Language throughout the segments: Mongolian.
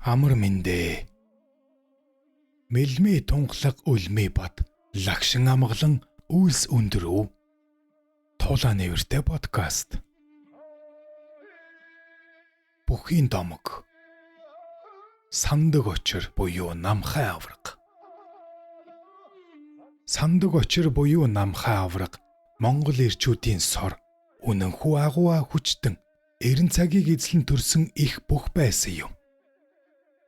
Амар мэндэ. Мэлмээ тунгалаг үлмээ бат лагшин амгалан үйлс өндрөв. Тулаа нэвэртэй подкаст. Бүхийн домог. Сандаг очир буюу намхай авраг. Сандаг очир буюу намхай авраг Монгол эрчүүдийн сор үнэнхүү агуу хүчтэн эрен цагийг эзлэн төрсөн их бүх байсан юм.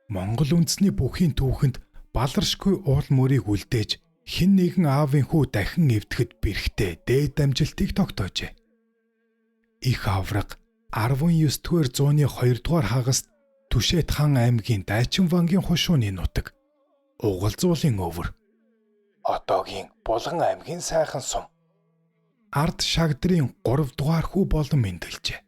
Монгол үндэсний бүхийн түүхэнд баларшгүй уул мөрийг үлдээж хэн нэгэн аавын хүү дахин эвдэхэд бэрхтээ дээд амжилтыг тогтоожээ. Их авраг 19-р зууны 2-р хагаст Түшэт хаан аймгийн Дайчин вангийн хушууны нутаг Угалзуулын өвөр одоогийн Булган аймгийн Сайхан сум ард шагдрын 3-р хүү болон мэндэлжээ.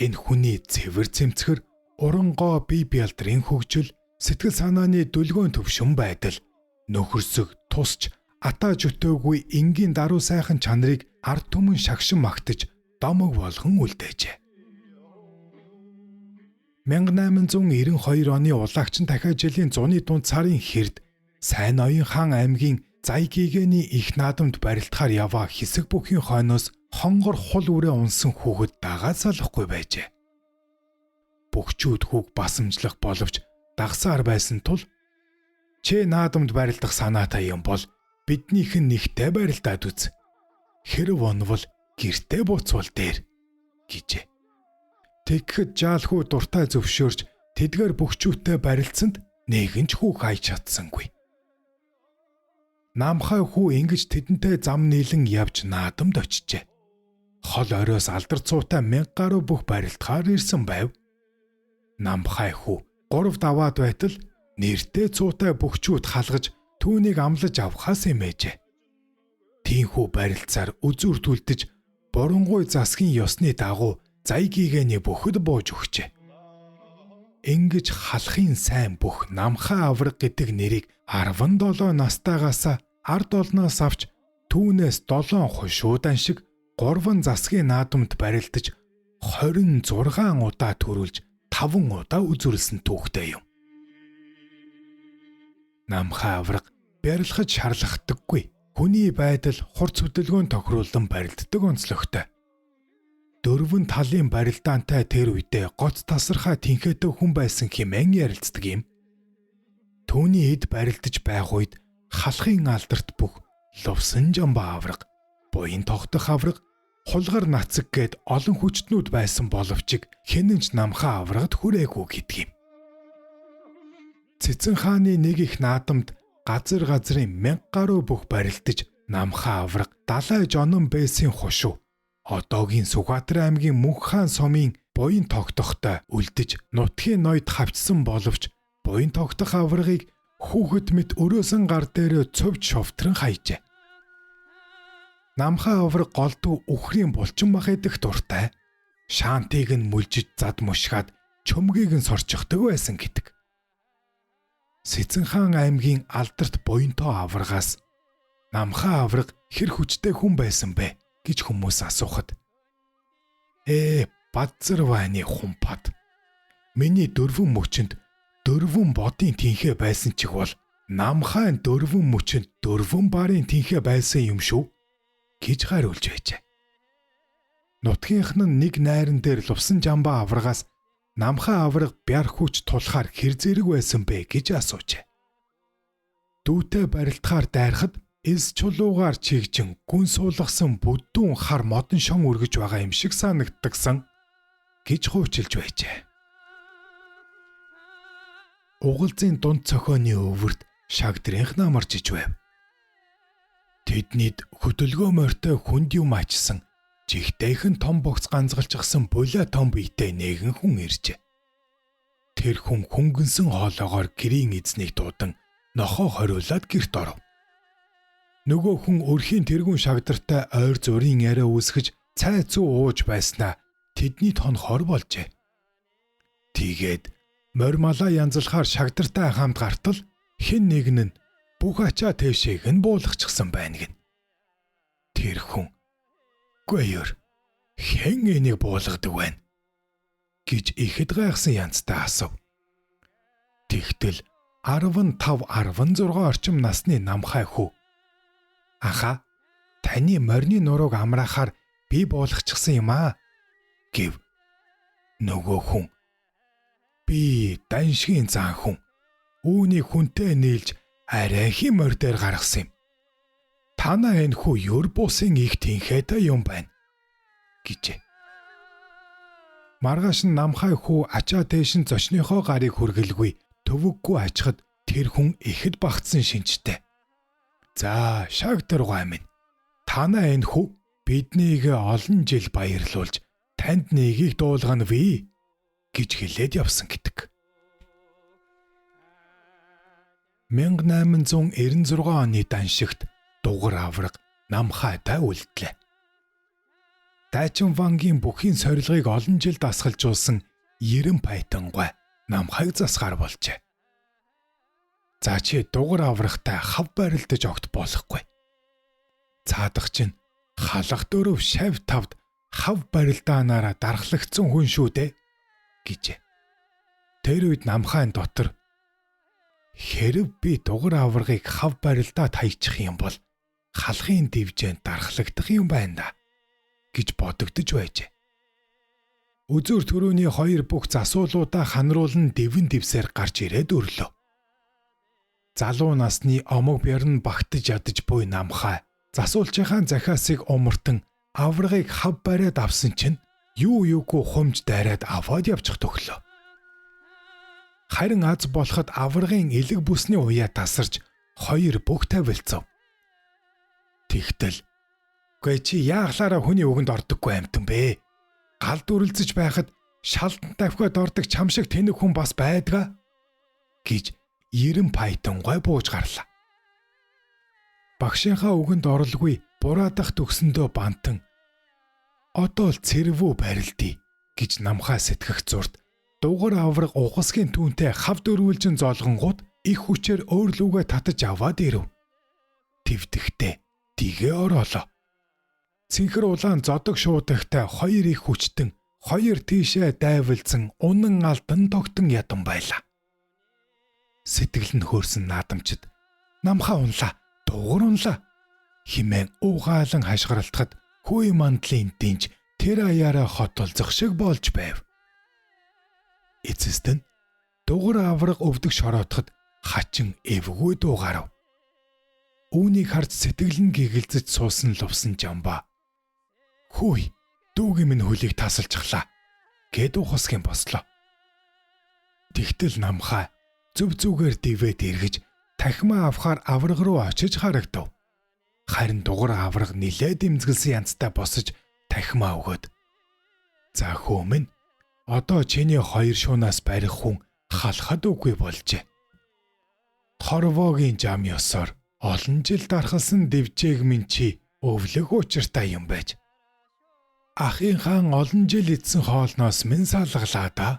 Энэ хүний цэвэр цэмцгэр урангоо бие бялдрын хөгжил сэтгэл санааны дүлгөөн төвшин байдал нөхөрсөг тусч атаа жөтөөгүй энгийн даруй сайхан чанарыг ард түмэн шагшин магтаж домог болгон үлдээжээ. 1892 оны улагчин дахиад жилийн зуны дунд сарын хэрд Сайн Ноён хаан аймгийн Зайгигэний их наадамд барилдахаар яваа хэсэг бүхийн хойноос хонгор хул үрээ унсан хүүхэд дагаа салахгүй байжээ. Бүгчүүд хүүг басамжлах боловч дагсаар байсан тул "Чи наадамд барилдах санаатай юм бол биднийх нь нэгтэй барилдаад үз. Хэрв онвол гэртээ буцвал дээр" гэжээ. Тэгэхэд жаал хүү дуртай зөвшөөрч тэдгээр бүгчүүдтэй барилцсанд нэгэн ч хүүг хайж чадсангүй. Намхай хүү ингэж тэдэнтэй зам нийлэн явж наадамд очижээ. Хол оройс алдар цуутай 1000 гаруй бүх барилдахаар ирсэн байв. Намхай хүү 3 даваад байтал нэртэй цуутай бүгчүүд халгаж түүнийг амлаж авахаас эмээжээ. Тийхүү барилцаар үзүр түлдэж бурангуй засгийн ёсны дагуу Зайгигэний бүхэд бууж өгчээ. Ингэж халахын сайн бүх намхай авраг гэдэг нэрийг 17 настайгаас ард олноос авч түүнээс 7 хушуудан шиг 3 засгийн наадамд барилдаж 26 удаа төрүүлж 5 удаа үзүүлсэн түүхтэй юм. Намхай авраг барилгаж шаарлахдаггүй. Хүний байдал хурц хөдөлгөөн тохируулан барилддаг онцлогтой. 4 талын барилдаантай тэр үедээ гоц тасархай тэнхээтэй хүн байсан хэмээн ярилцдаг юм. Түүний эд барилдаж байх үед халахын алдарт бүх лувсан жамба авраг, буян тогтох авраг, хулгар нацаг гээд олон хүчтнүүд байсан боловч хэнэнч намхай аврагд хүрээгүй гэдэг юм. Цэцэн хааны нэг их наадамд газрын 1000 гаруй бүх барилдаж намхай авраг далай жонон бэсийн хушуу одоогийн Сүхбаатар аймгийн Мөнх хаан сумын буян тогтохтой үлдэж нутгийн ноёд хавчсан боловч буян тогтох аврагыг хүүхэд мэт өрөөсөн гар дээрээ цовж шовтрон хайжээ. Намхай авраг голдуу үхрийн булчин мах идэх дуртай, шаантыг нь мүлжиж зад мушгаад чөмгийг нь сорчихдаг байсан гэдэг. Сэцэн хаан аймгийн алдарт буянтоо аврагаас намхай авраг хэр хүчтэй хүн байсан бэ гэж хүмүүс асуухад бадзар вайны хумпад миний 4 мөчөнд 4 бодын тэнхээ байсан ч бол намхай 4 мөчөнд 4 барын тэнхээ байсан юм шүү гэж хариулж байжээ. Нутгийнх нь нэг найран дээр лувсан жамба аврагаас намхай авраг бяр хүч тулахаар хэр зэрэг байсан бэ гэж асуужээ. Дүүтэй барилдахаар дайрахад эс чулуугаар чигжин гүн суулгасан бүдүүн хар модон шон өргөж байгаа юм шиг санагддагсан гэж хуучилж байжээ. Угалзын дунд цохооны өвөрт шагдрынх намарч иж байв. Тэднийд хөдөлгөөн морьтой хүнд юм ачсан жигтэйхэн том богц ганцгалчихсан булаа том биетэй нэгэн хүн иржээ. Тэр хүн хөнгөнсөн хоолоогоор гэрийн эзнийг дуудан нохоо хориулаад гэрт оров. Нөгөө хүн өрхийн тэргүүн шагдартай ойр зургийн яриа үүсгэж цай цүү ууж байснаа тэдний тонхоор болжээ. Тэгээд морь малаа янзлахаар шагдартай хамт гартал хэн нэгэн нь бүх ачаа тэвшээг нь буулгачихсан байна гин. Тэр хүн "Гүйер хэн энийг буулгадаг вэ?" гэж ихэд гайхсан янзтай асуув. Тэгтэл 15-16 орчим насны намхай хүү. Аха, таны морины нурууг амраахаар би буулгачихсан юм аа гэв. Нөгөө хүн: би даншгийн зан хүн. Үүнийг хүнтэй нийлж арайхийн морь дээр гаргасан юм. Танаа энэ хүү Юрбусын их тэнхээтэй юм байна гэжээ. Маргааш нь намхай хүү ачаа дээшин зочныхоо гарыг хүргэлгүй төвөггүй ачхад тэр хүн ихэд багтсан шинжтэй. За, шаг дургай минь. Танаа энэ хүү биднийг олон жил баярлуулж танд нэгийг дуулгана вэ гэж хэлээд явсан гэдэг. 1896 оны даншигт Дугар авраг намхайтай үлдлээ. Дайчин Вангийн бүхий сорилгыг олон жил дасгалжуулсан 90 пайтангой намхайг засгаар болжээ. За чи Дугар аврагтай хав барилдаж огт болохгүй. Цаадах чинь халах дөрөв шав тавд хав барилдаанаараа дархлагдсан хүн шүү дээ гэжээ. Тэр үед намхайн дотор хэрв би Дугар аврагыг хав барилдаа таячих юм бол халахын дивжээнд дархлагдах юм байна да гэж бодогдож байжээ. Үзүр төрөний хоёр бүх засуулуудаа ханруулан дэвэн дивсээр гарч ирээд өрлөө. Залуу насны омог бярн багтаж ядаж буй намхай засуулчийнхаа захиасыг умартан аврагыг хав бариад авсан чинь юу юугүй хумж дайраад аваад явчих төглөө. Харин аз болоход аврагын элэг бүсний уяа тасарч хоёр бүх тавилцав. Тэгтэл "Гүй чи яахлаараа хүний үгэнд ордоггүй амтан бэ? Галд үрэлцэж байхад шалдан тавхиад ордог чам шиг тэнэг хүн бас байдгаа" гэж 90 пайтангой бууж гарлаа. Багшийнхаа үгэнд оролгүй бураадах төгсөндөө бантан "Одоо л цэрвүү барилдъя" гэж намхай сэтгэх зурд Дугар авраг угасгийн түүнтэй хав дөрвөлжин зоолгонгууд их хүчээр өөрлөгөө татаж аваад ирэв. Твдэхтэй тгээ ороолоо. Цэнхэр улаан зодог шуудагтай хоёр их хүчтэн хоёр тийшээ дайвалзан унан алдан тогтон ядсан байлаа. Сэтгэл нь хөөрсөн наадамчид "Намхаа унлаа, Дугар унлаа" хэмээн уугаалan хашгиралтахад хүй мандлын динж тэр аяараа хотолзох шиг болж байв. Эцэст нь Дугар авраг өвдөг шороотоход хачин эвгүй дуу гарав. Үүнийг харж сэтгэл нь гэгэлзэж суусан лувсан Жамба "Хүй, дүүгийн минь хөлийг тасалчихлаа" гэд ухасгийн бослоо. Тэгтэл намхай зүв зүгээр дивээд эргэж тахимаа авахаар авраг руу очиж харагдав. Харин Дугар авраг нилээд имзгэлсэн янзтай босож тахимаа өгөөд "За хөө минь, одоо чиний хоёр шуунаас барих хүн халахад үгүй болжээ. Хорвоогийн жам ёсоор олон жил дархалсан дивжээг минь чи өвлөх учиртай юм байж. Ахын олон жил идсэн хоолноос минь салгалаа да"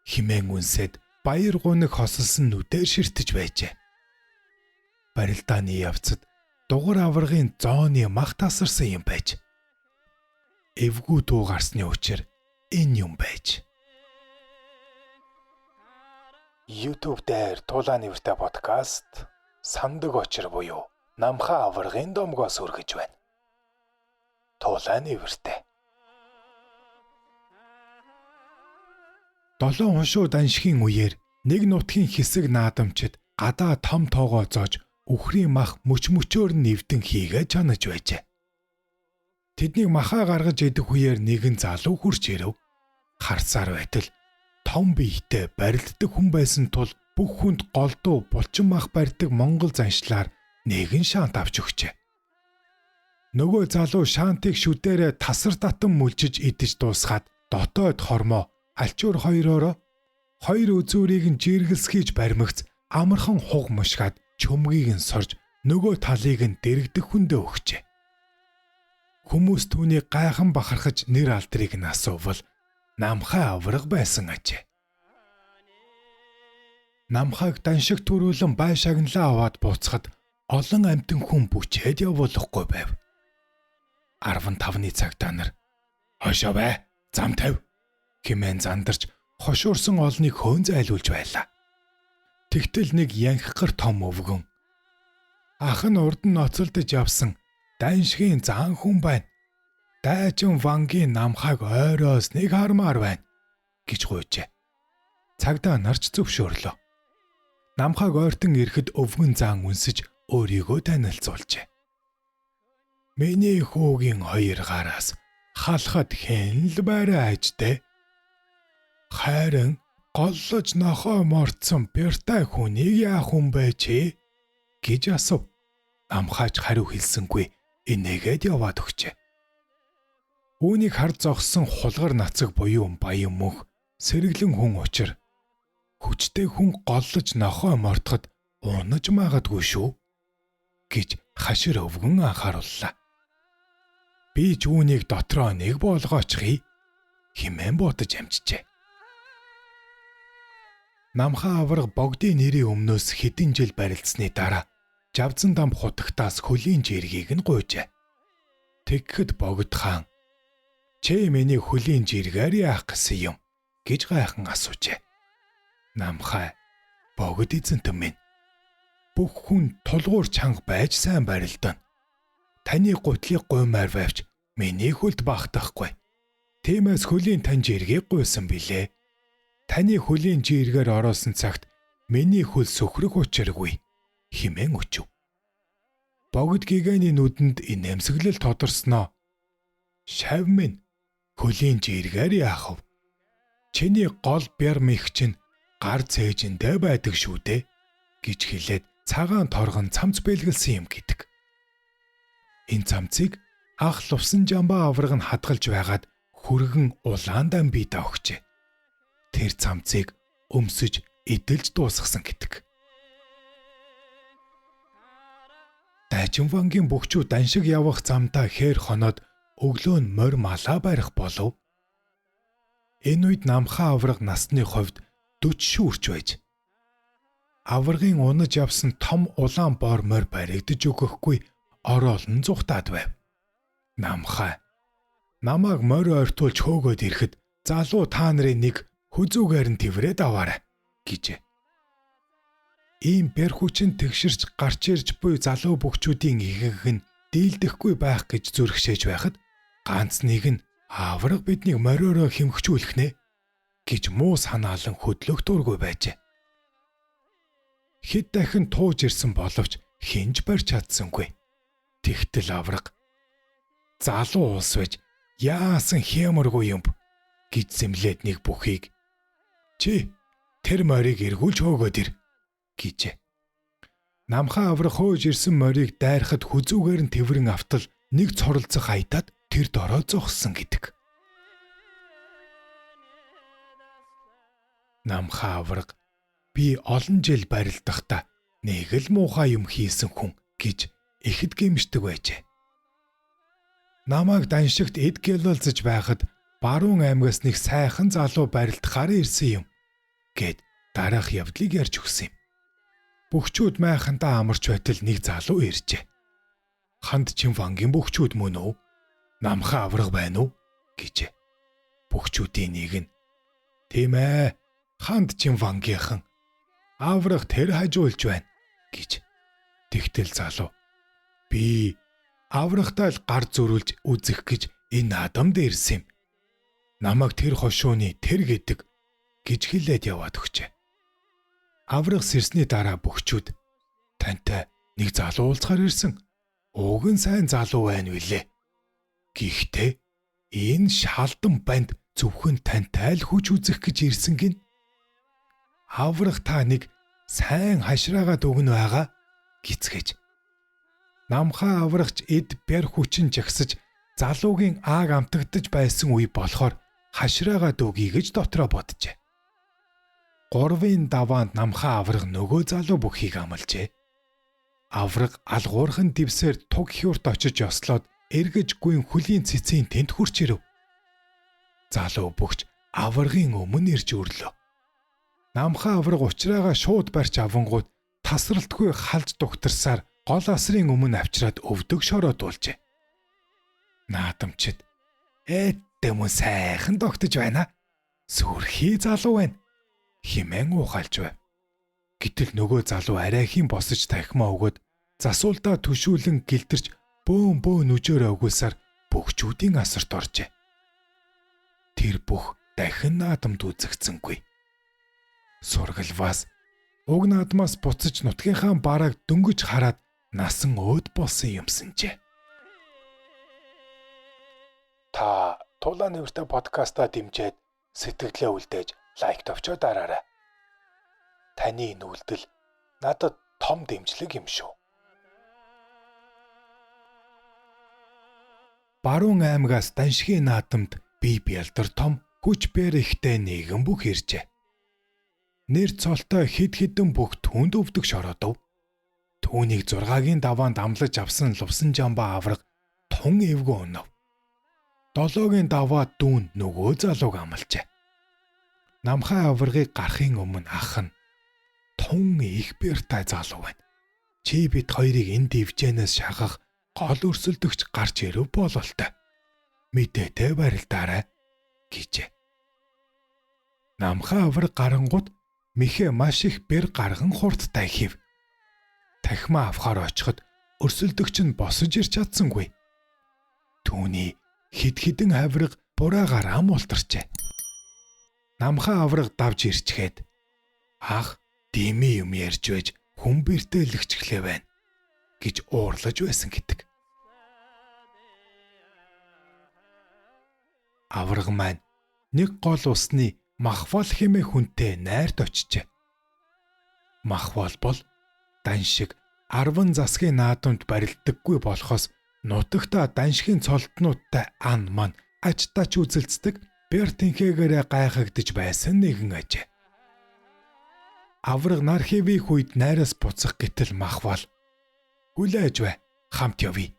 хэмээн үнсэд баяр гуниг хосолсон нүдээр ширтэж байжээ. Барилдааны явцад Дугар аврагын зооны мах тасарсан юм байж. Эвгүй дуу гарсны учир энэ юм байж. YouTube дээр Тулаан нэвртэй подкаст Сандаг очир буюу Намхай аврагын домгоос үргэж байна. Тулаан нэвртэй. 7 хоншуу даншхийн үеэр нэг нутгийн хэсэг наадамчид гадаа том тоогоо зоож үхрийн мах мөчмөчөөр нэвдэн хийгээ чанаж байжээ. Тэднийг махаа гаргаж идэх үеэр нэгэн залуу хурж ирэв. Харсаар байтал том биетэй барилддаг хүн байсан тул бүх хүнд голдуу булчин мах барьдаг монгол заншлаар нэгэн шаант авч өгчээ. Нөгөө залуу шаантыг шүдээрээ тасар татан мүлжиж идэж дуусгаад дотоод хормоо алчуур хоёроо хоёр үзүүрийг нь жиргэлсгийж баримагц амархан хуг мушгаад чөмгийг нь сорж нөгөө талыг нь дэрэгдэх хүндээ өгчээ. Хүмүүс түүнийг гайхан бахархаж нэр алдрыг нь асуувал Намхай авраг байсан ажээ. Намхайг даншиг төрүүлэн бай шагналаа аваад буцахад олон амтэн хүн бүчээд явуулахгүй байв. 15-ны цагтаа нар "Хошоо бай, зам тавь" хэмээн зандарч хошуурсан олныг хөөн зайлуулж байлаа. Тэгтэл нэг янхгар том өвгөн. Ах нь урд нь ноцолдож явсан Даншгийн зан хүн байна. Дайчин Вангийн намхайг ойроос нэг хармаар байна гэж гуйжээ. Цагдаа нарч зөвшөөрлөө. Намхайг ойртон ирэхэд өвгөн зан үнсэж өөрийгөө танилцуулжээ. Миний хүүгийн 2 гараас халахад хэн л байраа ажтэй. Харин голлож нохоо мордсон бэртай хүнийг яах юм бэ чи? Гэж асуув. Намхаач хариу хэлсэнгүй инээгээд яваад өгчээ. Үүнийг хар зогссон хулгар нацаг буюу баян мөнх сэргэлэн хүн учир хүчтэй хүн голлож нохоо мордоход унаж магадгүй шүү гэж хашир өвгөн анхаарууллаа. Би ч үүнийг дотроо нэг болгоочихъя хэмээн бодож амжжээ. Намхаа авраг богдын нэрийн өмнөөс хэдэн жил барилдсны дараа Жавзан дам хутагтаас хөлийн жиргийг нь гуйжээ. Тэгэхэд богд хаан "Чи миний хөлийн жиргээр яах гэсэн юм?" гэж гайхан асуужээ. Намхай "Богд эзэнтэн минь. Бүх хүн тулгуур чанга байж сайн барилдана. Таны гутлыг гуймаар байвч миний хөлд багтахгүй. Тиймээс хөлийн тань жиргийг гуйсан билээ. Таны хөлийн жиргээр ороосон цагт миний хөл сөхрөх учиргүй" хэмээн өчөв. Богд гигэний нүдэнд инээмсэглэл тодорсноо. "Шав минь, хөлийн жиргээр яах вэ? Чиний гол бяр мэх чинь гар цээжиндээ байдаг шүү дээ" гэж хэлээд цагаан торгон цамц бэлгэлсэн юм гэдэг. Энэ цамцыг ах лувсан жамбаа авраг нь хадгалж байгаад хүргэн улаандан бий давхжээ. Тэр цамцыг өмсөж эдэлж дуусгасан гэдэг. Дайчин Вангийн бөхчүүд Даншиг явах замдаа хээр хоноод өглөө нь морь малаа барих болов. Энэ үед намхаа авраг насны хувьд 40 шүүрч байж. Аврагын унаж явсан том улаан бор морь баригдаж өгөхгүй ороолн зүхтаад байв. Намхай "Намааг морь ойртуулж хөөгөөд ирэхэд залуу та нарын нэг хүзүүгээр нь тэврээд аваарай" гэжээ. Ийм бэр хүчин тэгшэрч гарч ирж буй залуу бөхчүүдийн игэг нь дийлдэхгүй байх гэж зүрхшээж байхад ганц нэг нь "Авраг биднийг мориороо хэмхчүүлэх нэ" гэж муу санаалан хөдлөх дургүй байжээ. Хэд дахин тууж ирсэн боловч хинж барьж чадсангүй. Тэгтэл авраг "Залуу улс байж яасан хямаргүй юм" гэж зэмлээд нэг бүхийг "Чи тэр морийг эргүүлж хөөгөөд ир" гэжээ. Намхаа аврах хөөж ирсэн морийг дайрахад хүзүүгээр нь тэврэн автал нэг цоролцох аятаад тэр дороо зогссон гэдэг. Намхаа авраг "Би олон жил барилдахдаа нэг л муухай юм хийсэн хүн" гэж ихэд гэмшдэг байжээ. Намайг Даншигт эд гэлэлцэж байхад баруун аймгаас нэг сайхан залуу барилдахаар ирсэн юм гэд дараах явдлыг ярьж өгсөн юм. Бөхчүүд майхандаа амарч байтал нэг залуу иржээ. "Ханд чин Вангийн бөхчүүд мөн үү? Намхаа авраг байна уу?" гэжээ. Бөхчүүдийн нэг нь "Тийм ээ, ханд чин Вангийнхан. Авраг тэр хажуулж байна" гэж. Тэгтэл залуу "Би аврагтай л гар зөрүүлж үзэх гэж энэ адамд ирсэн юм. Намайг тэр хошууны тэр гэдэг" гэж хэлээд яваад өгчээ. Авраг сэрсний дараа бөхчүүд "Тантай нэг залуу уулзахаар ирсэн. Уг нь сайн залуу байна билээ. Гэхдээ энэ шалдан банд зөвхөн тантай л хүч үзэх гэж ирсэн гин. Авраг та нэг сайн хашраагаад өгнө байгаа" гисгэж. Намхаа аврагч эд бэр хүчин жагсаж залуугийн ааг амтагдж байсан үе болохоор хашраагаад өгье гэж дотроо боджээ. 3-ын даваанд намхаа авраг нөгөө залуу бүхийг амлжээ. Авраг алгуурхан дивсээр туг хюрт очиж ёслоод эргэж гүйн хөлийн цэцийн тэнд хурч ирэв. Залуу бүгч аврагын өмнө ирж өрлөө. Намхаа авраг учраагаа шууд барьж авангууд тасралтгүй халж дугтарсаар гол асрын өмнө авчираад өвдөг шороодуулжээ. Наадамчид "Эдэмүн сайхан тогтож байна. Сүрхий залуу байна" хэмээн ухаалж байв. Гэтэл нөгөө залуу арайхийн босож тахимаа өгөөд засуулдаа түшүүлэн гэлдэрч бөөн нүжөөрөө өгүүлсаар бөхчүүдийн асарт оржээ. Тэр бүх дахин наадамд үзэгдсэнгүй. Сургалваас уг наадмаас буцаж нутгийнхаа барааг дөнгөж хараад насан өөд болсон юмсанжээ. Та Тулаа нэвртэй подкастаа дэмжиж сэтгэлээ үлдээж лайк товчоо дараарай. Таны энэ үйлдэл надад том дэмжлэг юм шүү. Баруун аймгаас Даншгийн наадамд бие бялдар том хүч бэр ихтэй нэгэн бүх иржээ. Нэр цолтой хид хідэн бүх түнд өвдөг шороодов. Түүнийг 6-гийн даваанд амлаж авсан лувсан жамбаа авраг тун эвгүй өнөв. 7-гийн даваа дүүн нөгөө залууг амлжээ. Намхай аврагыг гарахын өмнө ах нь тун их бэртай залуу байна. Чи бид хоёрыг энэ дивжэнээс шахах гол өрсөлдөгч гарч ирэв бололтой. Мэдээтэй барилдаарай гэжээ. Намхай авраг гарангууд мэхэ маш их бэр гарган хурдтай хив. Тахимаа авахаар очиход өрсөлдөгч нь босож ирч чадсангүй. Түүний хид хідэн авраг бураагаар ам ултарчээ. Намхай авраг давж ирчгээд ах дими юм ярьж байж хүн бэртэй лэгчглээ байна гэж уурлаж байсан гэдэг. Авраг маань нэг гол усны махвал хэмээх хүнтэй найрт очижээ. Махвал бол Даншиг 10 засгийн наадамд барилдаггүй болохоос нутагта Даншгийн цолтнуудтай ан ман ажтаач үзэлцдэг бэр тэнхээгээрээ гайхагдж байсан нэгэн ажээ. Авраг нар хэвийн үед найраас буцах гэтэл махвал хүлээж бай хамт явъя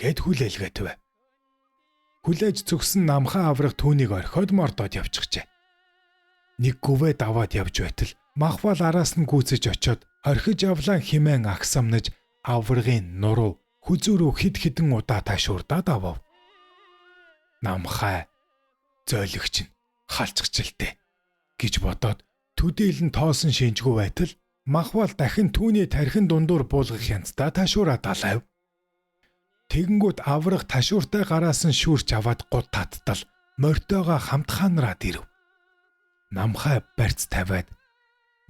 гэд хүлээлгээд бай. Хүлээж зүгсэн намхай авраг түүнийг орхиод мордоод явчихжээ. Нэг гүвээ даваад явж байтал махвал араас нь гүйцэж очиод орхиж авлаа хэмээн агсамнаж аврагын нуруу хүзүүрүү хид хідэн удаа ташуурдаад авав. Намхай зөөлөгч нь халчгчлээ гэж бодоод төдийлөн тоосон шинжгүй байтал махвал дахин түүний тархин дундуур буулгах янзтай ташуураад алав. Тэгэнгүүт авраг ташууртай гараас нь шүүрч аваад гут таттал морьтойгоо хамт ханараад ирэв. Намхай барьц тавиад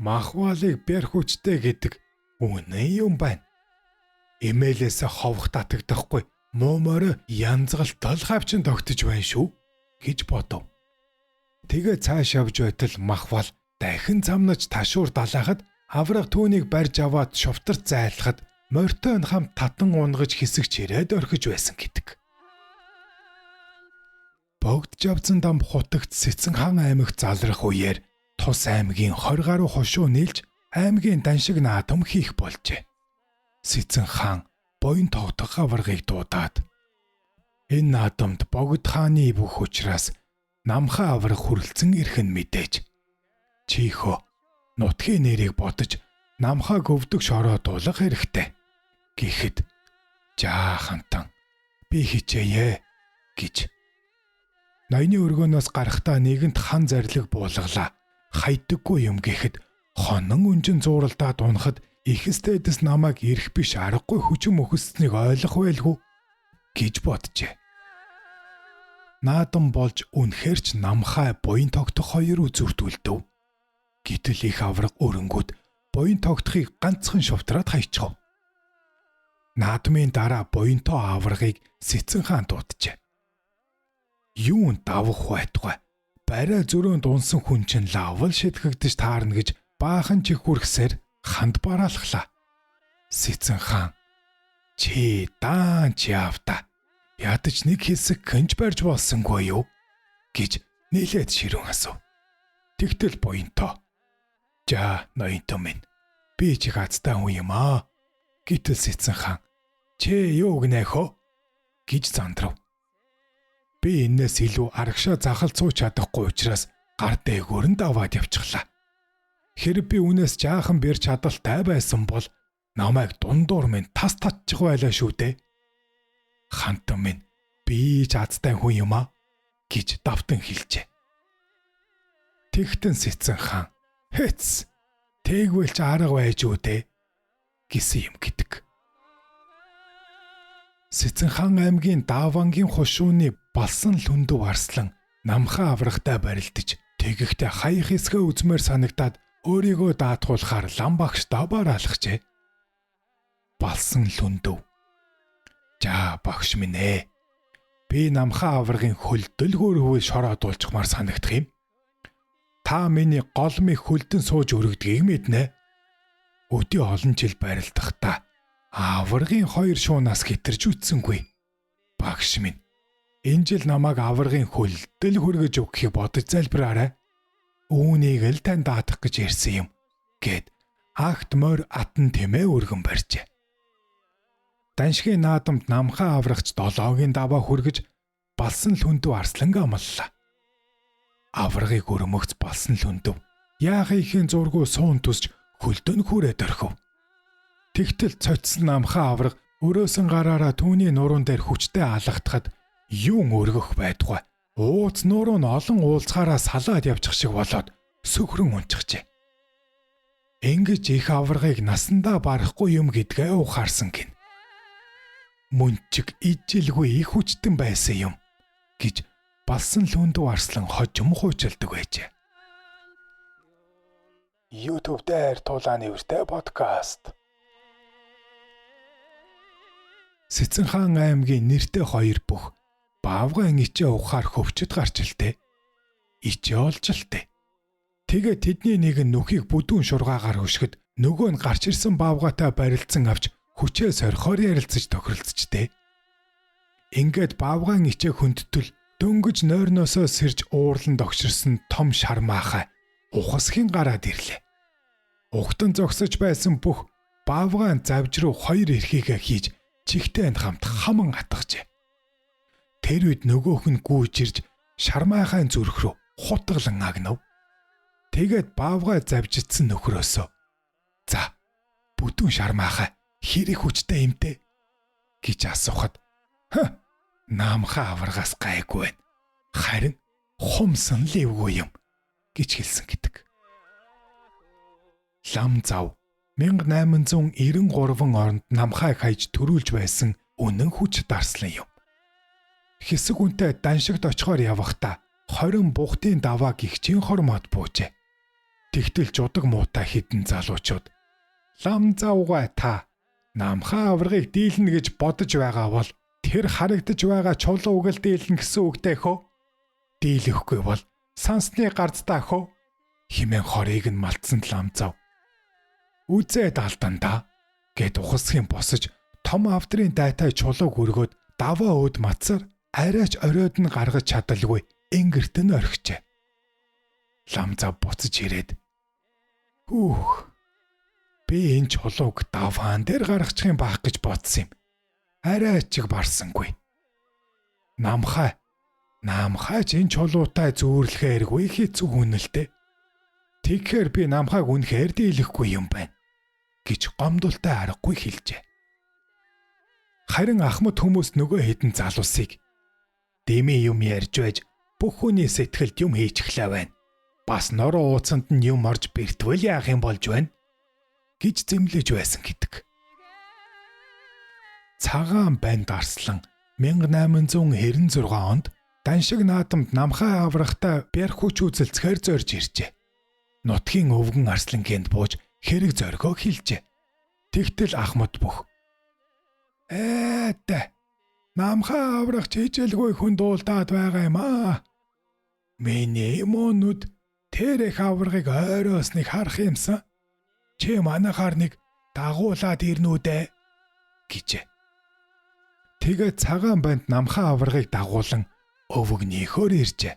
махвалыг бэр хүчтэй гэдэг үнэн юм байна. Эмээлээс ховх татагдахгүй муу морой янзгалтал хавчин тогтож байна шүү гэж бодов. Тэгээ цааш явж байтал махвал дахин замнаж ташуур далаахад авраг түүнийг барьж аваад шувтарт зайлахад морьтой нь хамт татан унгаж хэсэгч ирээд орхиж байсан гэдэг. Богд жавцан дам хутагт Сэцэн хаан аймагт залрах үеэр тус аймгийн 20 гаруй хошуу нийлж аймгийн Даншиг наадам хийх болжээ. Сэцэн хаан буян тогтох аврагыг дуудаад энэ наадамд Богд хааны бүх учраас намхай авраг хүрэлцэн ирэх нь мэдээж. Чихөө нутгийн нэрийг бодож намхайг өвдөг шороодуулах хэрэгтэй. Гэхэд жаахантан би хичээе гэж. Ноёны өргөнөөс гарахдаа нэгэнт хан зарлиг буулгалаа. Хайдаггүй юм гэхэд хонон үнжин зууралдаад унахад ихэстэйдэс намайг ирэх биш аргагүй хүчм өгсөнийг ойлгох байлгүй гэж боджээ. Наадам болж үнэхээр ч намхай буян тогтох хоёр үзүүртүүлдэв. Гэтэл их авраг өрөнгүүд буян тогтохыг ганцхан шувтраад хайчихав. Наадмын дараа буянтоо аврагыг Сэцэн хаан дууджээ. Юун давах байтугай барай зөрөөнд унсан хүн чинь лавл шитгэгдэж таарна гэж баахан чих хүрхсээр ханд бараалхлаа. Сэцэн хаан чи даан чи явта ядаж нэг хэсэг гинж барьж болсонгүй юу гэж нийлээд ширүүн асуув. Тэгтэл буянтоо жаа ноёнтон минь би чи хацтай хүн юм аа. Гэтэл Сэцэн хаан чи юу гэнэ хөө гэж зандрав. Би энээс илүү арагшаа захалцууч чадахгүй учраас гар дээгүүр нь даваад явчихлаа. Хэрэг би үнээс жаахан бэр чадалтай байсан бол намайг дундуур минь тас татчих байлаа шүү дээ. Хантан минь би ч азтай хүн юм аа гэж давтан хэлжээ. Тэгтэн Сэцэн хаан хэц Тээгвэл ч арга байж үү дээ гэсэн юм гэдэг. Сэцэнхан аймгийн Давангийн хушууны балсан лүндэв арслан намхаа аврагтай барилдаж тэгэхдээ хаях хэсгээ үзмээр санагдаад өөрийгөө даатгуулахаар лам багш даваар алхажээ. Балсан лүндэв. За багш минь ээ. Би намхаа аврагын хөлдөлгөөр хөвөл шороод уулзахмаар санагдах юм. Та миний голмыг хөлдөн сууж өргөдгийг мэднэ. Өдөө олон жил барилдахдаа аврагын 2 шуунаас хэтэрж үтсэнгүй. Багш минь энэ жил намайг аврагын хөлдөл хүргэж өгөхийг бодож залбираарай. Үүнийг л тань даатгах гэж ярьсан юм гэд агт морь атан тэмээ өргөн барьжээ. Даншгийн наадамд намхаа аврагч 7-гийн даваа хүргэж балсан лүндэв арсланг амллаа. Аврагыг өрмөгц балсан лүндэв яахын ихийн зургуу суун төсч хөлдөн хүрээд орхив. Тэгтэл цоцсон намхаа авраг өрөөсөн гараараа түүний нуруунд дээр хүчтэй алгадахад юун өргөх байдгүй. Ууц нуруу нь олон уулзахаараа салаад явчих шиг болоод сөхрөн унчихжээ. Ингэж их аврагыг насандаа барахгүй юм гэдгээ ухаарсан гин. Мөнчиг ижилгүй их хүчтэн байсан юм гэж балсан лүндэв арслан хожим хуучилдаг байжээ. YouTube дээр тулааны үртэй подкаст. Сэцэнхан аймгийн нэртэй 2 бүх баавган ичээ ухаар хөвчөд гарч илтээ. Ичээ олж илтээ. Тэгээ тэдний нэг нь нүхийг бүдүүн шургаагаар хөшгөд нөгөө нь гарч ирсэн баавгаатай барилцсан авч хүчээ сорхоор ярилцаж тохиролцжтэй. Ингээд баавган ичээ хүндтэл дөнгөж нойрноосоо сэрж уурлан догширсан том шармаахай ухасхийн гараад ирлээ. Угтан зогсож байсан бүх баавган завж руу 2 эрхийгээ хийж чихтэнд хамт хаман атгажээ. Тэр үед нөгөөх нь гүйж ирж шармаахайн зүрх рүү хутгалан агнав. Тэгээд баавгай завжидсан нөхрөөсөө "За, бүдүүн шармаахай хэрэг хүчтэй юмтэй" гэж асуухад "Намхаа аврагаас гайгүй байна. Харин хумсан ливгүй юм" гэж хэлсэн гэдэг. Лам зав 1893 онд намхайг хаяж төрүүлж байсан үнэн хүч дарслан юм. Хэсэг үнтэй даншигт очихоор явахдаа 20 бухтын даваа гихчийн хормоод буужээ. Тэгтэл жудаг муутай хідэн залуучууд "Лам завгаа та намхаа аврагыг дийлнэ гэж бодож байгаа бол тэр харагдаж байгаа чулуу угэл дийлнэ гэсэн үгтэй хөө. Дийлэхгүй бол сансны гардтаа хөө" хэмээн хорийг нь малтсан лам зав. "Үзээд алдандаа" гэд ухасхийн босож том авдрын дайтай чулууг өргөөд даваа өд мацаар арайч оройд нь гаргаж чадалгүй энгэрт нь орхижээ. Лам зав буцаж ирээд "Би энэ чулууг даваан дээр гаргачих юм байх гэж бодсон юм. Арай чиг барсангүй. Намхай ч энэ чулуутай зүүрлэхээргүй хэцүү хүнэлтэй. Тэгэхээр би намхайг үнэхээр дийлэхгүй юм байна" гэж гомдолтой аргагүй хэлжээ. Харин ахмад хүмүүс нөгөө хэдэн залуусыг "Дэмий юм ярьж байж бүх хүний сэтгэлд юм хийж эхлэв байна. Бас нороо ууцанд нь юм орж бэртвэл яах юм болж байна" гэж зэмлэж байсан гэдэг. Цагаан банд арслан 1896 онд даншиг наадамд намхаа аврагтай бярх хүч үзэлцгээр зорж иржээ. Нутгийн өвгөн арслангийн бууж хэрэг зоргоо хэлжээ. Тэгтэл ахмад бүх намхаа аврагч хижээлгүй хүн дуулдаад байгаа юм аа. Миний мөнүүд тэр их аврагыг ойроос нэг харах юмсан. Чи манайхаар нэг дагуулад ирнүүдэ гэжээ. Тэгээд цагаан банд намхаа аврагыг дагуулan өвгнийхөөр иржээ.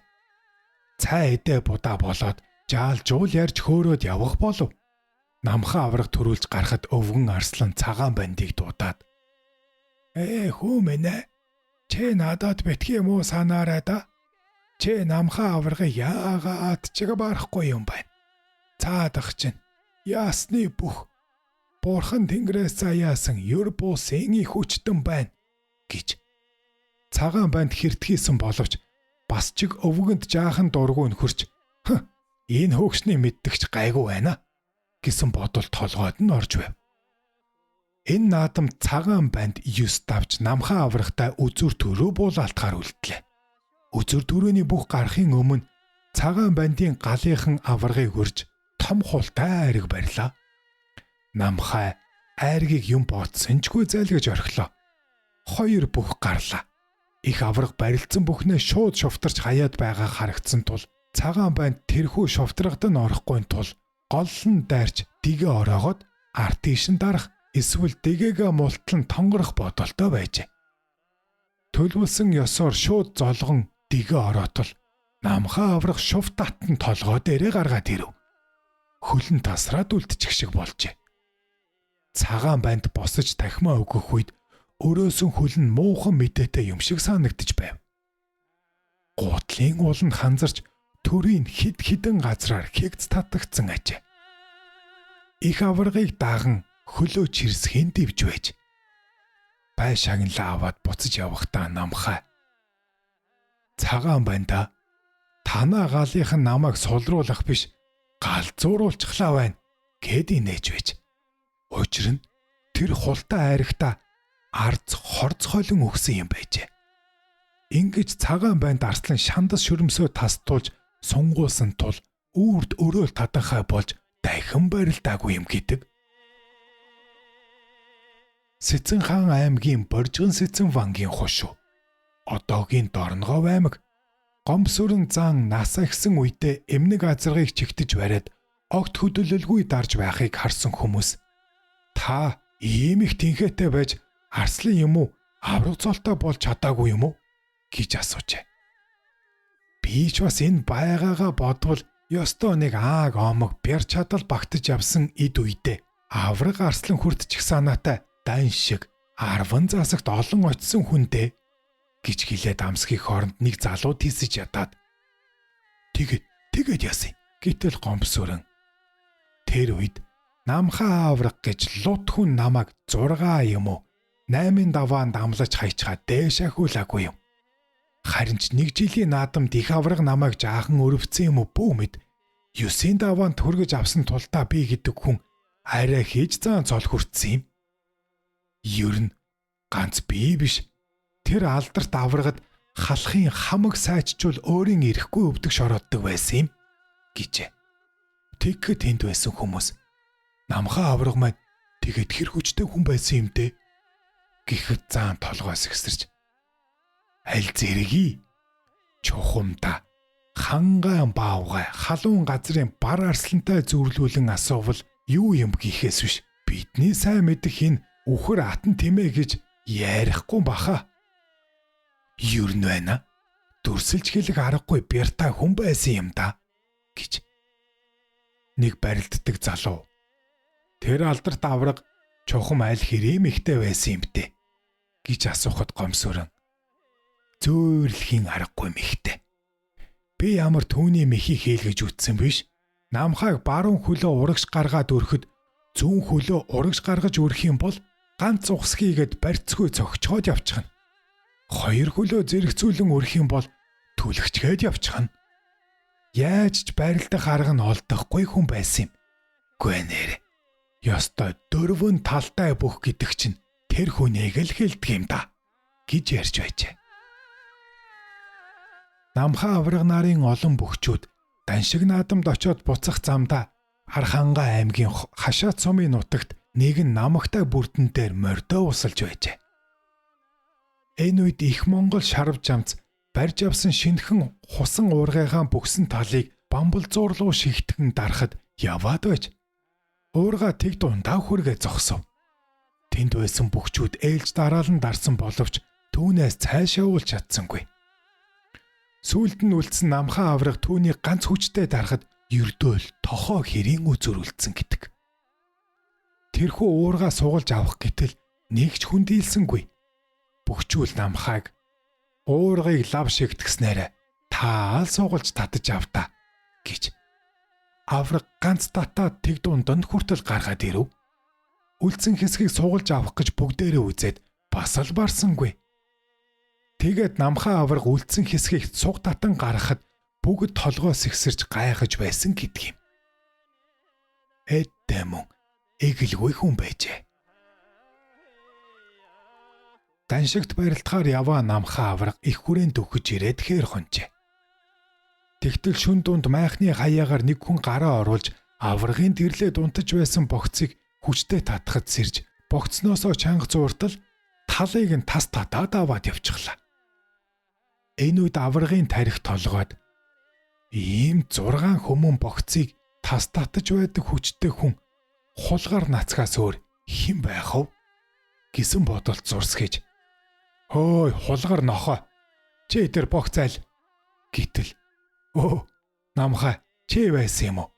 Цай эдэ будаа болоод жаал жуул ярьж хөөрөөд явах болов. Намхаа авраг төрүүлж гарахад өвгөн арслан цагаан бандыг дуудаад "Хүү минь чи надад битгий муу санаарай да. Чи намхаа аврагыг яагаад чиг барахгүй юм байна. Цаадах чинь яасны бүх Бурхан Тэнгэрээс заяасан ёр буусын их хүчтэн байна" гэж. Цагаан банд хэртгийсэн боловч бас чиг өвгөнд жаахан дургүй нөхөрч "Энэ хөөксний мэддэгч гайгүй байна. гэсэн бодол толгойд нь орж байв. Энэ наадам цагаан банд 9 давж намхаа аврагтай үзүр төрөө буулалтгаар үлдлээ. Үзүр төрөөний бүх гарахын өмнө цагаан бандын галынхан аваргыг хөрж том хултай айраг барьлаа. Намхай айргийг юм бодсончгүй зайлгаж орхилоо. Хоёр бүх гарлаа. Их авраг барилдсан бүхнээ шууд шувтарч хаяад байгаа харагдсан тул цагаан банд тэрхүү шувтрагдан орохгүй тул гол нь дайрч дэгэ ороогоод арт тийш нь дарах эсвэл дэгэгээ мултлан тонгорох бодолтой байжээ. Төлөвлөсөн ёсоор шууд золгон дэгэ ороотол намхаа аврах шув татан толгой дээрээ гаргаад ирэв. Хөлн тасраад үлдчих шиг болжээ. Цагаан банд босож тахимаа өгөх үед өрөөсөн хөл нь муухан мэдээтэй юм шиг санагдаж байв. Гутлын ууланд ханзарч төрийн хид хідэн газраар хэгц татагдсан ажээ. Их аваргыг дааган хөлөө чирсхийн дивж байж бай шагналаа аваад буцаж явахдаа намхай цагаан банда танаа галынхан намайг сулруулах биш галзууруулчихлаа байна гэд инээж байж. Учир нь тэр хултай айрагта арц хорц холин өгсөн юм байжээ. Ингэж цагаан банд арслан шандас шүрмсөө тастуулж сунгуулсан тул үрд өрөөл таданхай болж дахин барилдаагүй юм гэдэг. Сэцэн хаан аймгийн Боржгон Сэцэн вангийн хушуу. Одоогийн Дорногов аймаг Гомсүрэн зан нас ахсан үедээ эмнэг азаргыг чигтэж бариад огт хөдөлөлгүй дарж байхыг харсан хүмүүс та ийм их тэнхээтэй байж арслан юм уу авраг золтой болж чадаагүй юм уу гэж асуужээ. Би ч бас энэ байгаагаа бодвол ёстой нэг ааг омог бяр чадал багтаж явсан эд үедээ авраг арслан хүртчих санаатай дан шиг 10 засагт олон очисон хүндээ гэж хэлээд амсгийн хооронд нэг залуу тийсэж ядаад тэгээд яасан гэтэл гомсөрөн тэр үед намхаа авраг гэж лут хүн намайг 6 юм уу 8 даваан дамлаж хайчгаа дээш ахиулаагүй юм. Харин ч нэг жилийн наадамд их авраг намайг жаахан өрөвцсөн юм уу бүү мэд 9 даваанд хүргэж авсан тулдаа би гэдэг хүн арай хийж заан цол хүртсэн юм. Ер нь ганц би биш тэр алдарт аврагад халахын хамаг сайччул өөрийн ирэхгүй өвдөг шорооддог байсан юм гэжээ. Тэгэхэд тэнд байсан хүмүүс намхаа авраг маань тэгэд хэр хүчтэй хүн байсан юм дээ гэхэд заан толгоос ихсэрч аль зэрэг чухамда хангаан баавгай халуун газрын бар арслантай зүрлүүлэн асуувал юу юм гэхээс биш бидний сайн мэдэх хин үхэр атан тэмээ гэж ярихгүй баха. Юу нь байна? Дүрсэлж хэлэх аргагүй бяртай хүн байсан юм да гэж нэг барилддаг залуу. Тэр алдарт авраг чухам аль хэрэм ихтэй байсан юм бэ гэж асуухад гомсөрөн зөөлхийн аргагүй мэхтэй. Би ямар түүний мэхийг хийлгэж үтсэн биш. Намхайг баруун хөлөө урагш гаргаад өрхөд зүүн хөлөө урагш гаргаж өрөх юм бол ганц угсгийгэд барьцгүй цогчоод явчихна. Хоёр хөлөө зэрэгцүүлэн өрөх юм бол түлхчгээд явчихна. Яаж ч барилдах арга нь олдохгүй хүн байсан юм. Гүй нэр. Ёстой дөрвөн талтай бүх гэдэг чинь тэр хүнийг л хэлдэг юм да гэж ярьж байжээ. Намхаа авраг нарын олон бөхчүүд даншиг наадамд очиод буцах замдаа Арханга аймгийн хашаат сумын нутагт нэгэн намагтай бүрдэн дээр мордоо усалж байжээ. Энэ үед их Монгол шарав жамц барьж авсан шинэхэн хусан уургайгаан бүгсэн талыг бамбал зуурлуу шигтгэн дарахад яваад байж уурга тэг дундаа хүргээ зогсов. Тэнд байсан бөхчүүд ээлж дараалан дарсан боловч түүнээс цаашаа уул чадсангүй. Сүүлд нь үлдсэн намхаа авраг түүнийг ганц хүчтэй дарахад ердөөл тохоо хэрийн үзүр үлдсэн гэдэг. Тэрхүү уургаа сугалж авах гэтэл нэг ч хүндийлсэнгүй. Бөхчүүл намхайг уургыг лав шигтгэснээр та аль сугалж татаж авта гэж авраг ганц татаад тэг дунданд хүртэл гаргаад ирэв. Үлдсэн хэсгийг сугалж авах гэж бүгдээрээ үзээд бас л барсангүй. Тэгээд намхаа авраг үлдсэн хэсгийг суг татан гаргахад бүгд толгоос ихсэрч гайхаж байсан гэдэг юм. хүчтэй мөн эгэлгүй хүн байжээ. Даншигт барилдахаар яваа намхаа авраг их хүрээнд өгөж ирээд хээр хонжээ. Тэгтэл шүн дунд майхны хаяагаар нэг хүн гараа оруулж аврагын дэрлээ дунтаж байсан богцыг хүчтэй татахад сэрж богцноосоо чанга зууртал талыг нь тас татаад аваад явчихлаа. Энэ үед аврагын тарих толгойд ийм 6 хүмүүн богцыг тас татаж байдаг хүчтэй хүн хулгар нацгаас өөр хэн байх вэ гэсэн бодолд зурсгийж "Хөөй хулгар нохоо. Чи тэр богц айл?" гэтэл "Өө намхаа чи байсан юм уу?"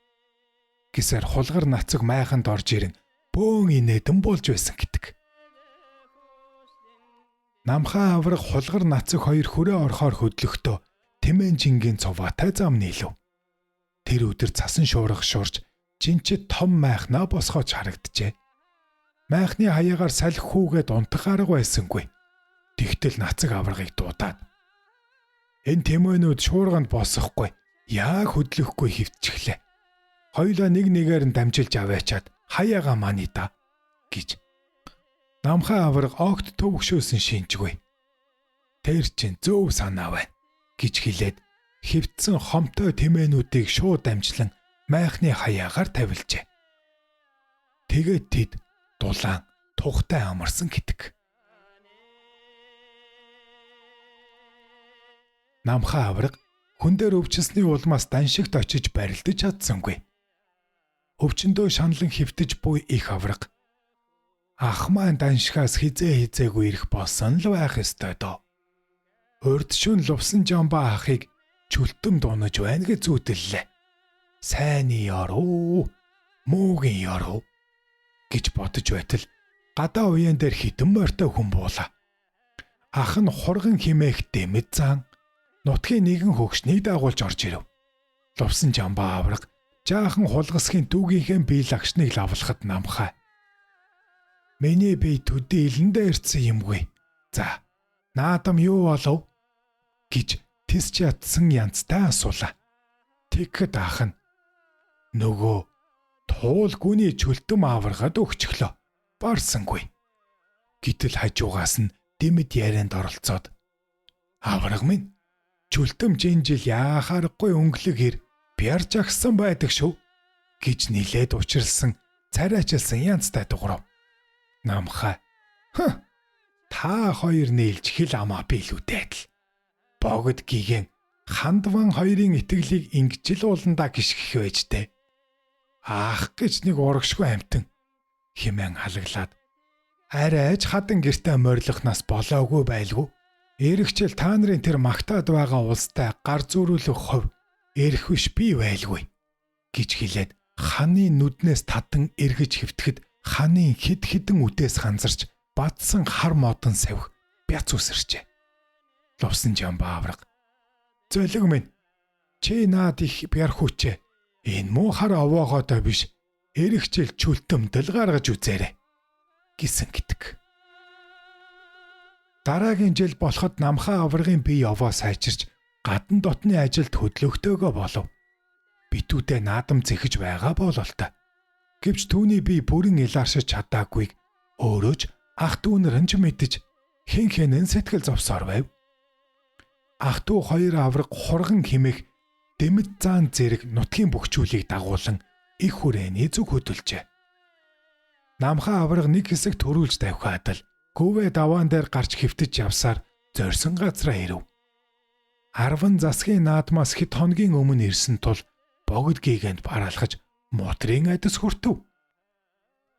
гэсээр хулгар нацаг майханд орж ирэн бөөн инээдэн болж байсан гэдэг. Намхаа авраг хулгар нацаг хоёр хүрээ орохоор хөдлөхдөө Тэмэн жингийн цуваатай зам нийлв. Тэр өдөр цасан шуурга шуурж жинчид том майхнаа босгооч харагджээ. Майхны хаягаар салхи хүүгээд унтах арга байсангүй. Тэгтэл нацаг аврагыг дуудаад "Энэ Тэмэнүүд шуурганд босохгүй яг хөдлөхгүй хөвтчихлээ. Хоёулаа нэг нэгээр нь дамжилж аваачаад хаяага маний да" гэж. Намхаа авраг огт төвөгшөөсөн шинжгүй. "Тэр чин зөв санаа байна" гэж хэлээд хэвтсэн хомтой Тэмээнүүдийг шууд дамжлан майхны хаяагаар тавилжээ. Тэгээд тэд дулаан тухтай амарсан гэдэг. Намхаа авраг хүн дээр өвчсөний улмаас даншигт очиж барилдаж чадсангүй. Өвчнөдөө шаналн хэвтэж буй их авраг ах маань даншигаас хизээгүй ирэх болсон л байх ёстой доо. Урд шүн лувсан жамбаа ахыг чүлтэм дуунаж байна гэж зүйдэллээ. "Сайны ёруу, муугийн ёруу" гэж бодож байтал гадаа уян дээр хитэн морьтой хүн буула. Ах нь хурган химээх дэмэд зан нутгийн нэгэн хөгшнийг дагуулж орж ирэв. Лувсан жамбаа авраг жаахан хулгасхийн дүүгийнхээ бие лагшныг лавлахад намхаа "Миний бие төдий илэндээ ирсэн юмгүй. За, наадам юу болов?" гэж тис чадсан янзтай асуулаа. Тэгэхэд ах нь "Нөгөө туул гүний чөлтөм аваргад өгчлөө. Барсангүй." Гэтэл хажуугаас нь дэмэд ярианд оролцоод "Авраг минь чөлтөм жинжил яахааргүй өнгөлөг хэр бярж агсан байдаг шүү" гэж нилээд учралсан царайчилсан янзтай дуурав. Намхаа "Та хоёр нийлж хэл амаа биелүүдээ адил. Богд гигэн хандван хоёрын итгэлийг ингэж л ууландаа гიშгэх байжтэй. Аах гэж нэг урагшгүй амтан" хэмээн халаглаад "Арайч хадан гертэ морилгоноос болоогүй байлгүй. Эрэгчл та нарын тэр магтаад байгаа улстай гар зүүрүүлэх хувь эрх биш би байлгүй" гэж хэлээд ханы нүднээс тадан эргэж хэвтгэхэд ханы хэд хэдэн үдээс ханзарч бадсан хар модон савх бяц үсэрчээ. Лувсан жамбаа авраг "Золиг минь чи наад их бярхүүчээ. Энэ муу хар овоогоодоо биш эрэгчл чүлтэмдэл гаргаж үзээрэй" гэсэн гэдэг. Дараагийн жил болоход намхаа аврагын бие овоо сайжирч гадна дотны ажилд хөдлөхтэйгөө болов. Битүүдэд наадам зэхэж байгаа бололтой. Гэвч түүний бие бүрэн илааршиж чадаагүйг өөрөөч ах дүүнэр нь ч мэдэж хэн хэнэн сэтгэл зовсоор байв. Ах дүү хоёр авраг хурган химэх дэмэд заан зэрэг нутгийн бөхчүүлийг дагуулan их хүрээний зүг хөдөлжээ. Намхаа авраг нэг хэсэг төрүүлж тавихад л гүвэ даваан дээр гарч хэвтэж явсаар зорьсон газраа ирэв. 10 засгийн наадмаас хэд хоногийн өмнө ирсэн тул богд гигэнд паралхаж мотрын адис хүртэв.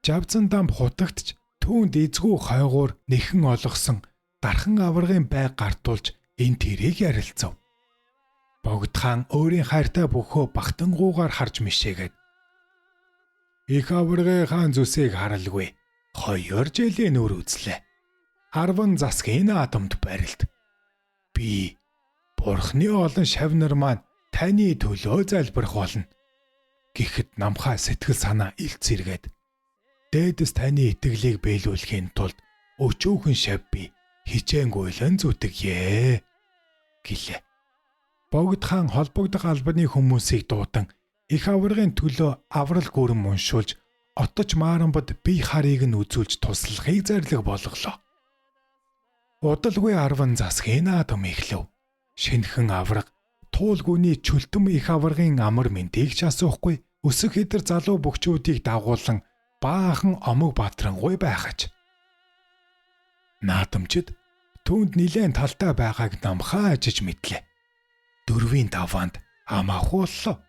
Жавзан дам хутагтж түүнд эзгүй хойгуур нэхэн олгосон дархан аврагын байг гартуулж энэ тэрийг ярилцав. Богд хаан өөрийн хайртай бөхөө багтангуугаар харж мишээгээд "Их аврагын хаан зүсийг харалгүй. 2 жилийн өр үзлээ. 10 засгийн наадамд барилд. Би Бурхны олон шавнар маань таны төлөө залбирх болно" гэхэд намхаа сэтгэл санаа илт сэргээд "Дээдэс таны итгэлийг биелүүлэхийн тулд өчүүхэн шав би хичээнгүйлэн зүтгэе" гэлээ. Богд хаан холбогдох албаны хүмүүсийг дуудан их аврагын төлөө аврал гүрэн уншуулж отож Мааранбад бие харийг нь үзүүлж туслахыг зарлиг болголоо. Удалгүй 10 засгийн наадам эхлэв. Шинэхэн авраг туулгүйний чөлтөм их аваргын амар мэндийг ч асуухгүй өсөх хэдэр залуу бөхчүүдийг дагуулan баахан омог бадрангуй байхаж. Наадамчид түүнд нилээн талтай байгааг намхаа ажиж мэдлээ. 4-ийн даваанд амаахууллаа.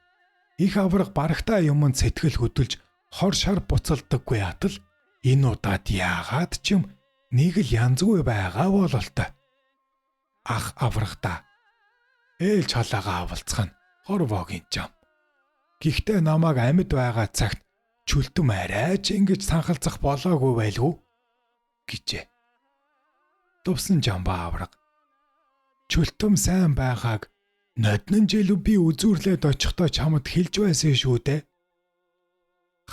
Их авраг барагтаа юмд сэтгэл хөдөлж хор шар буцалдаггүй атал энэ удаад яагаад ч юм нэг л янзгүй байгаа бололтой. Ах аврагтаа ээлж халаагаа авалцах нь хорвоогийн зам. Гэхдээ намайг амьд байгаа цагт чөлтөм арайч ингэж санхалзах болоогүй байлгүй гэжээ. Дувсан жамбаа авраг. Чөлтөм сайн байгааг ноднон жил би үзүүрлээд очихдоо чамд хэлж байсан шүү дээ.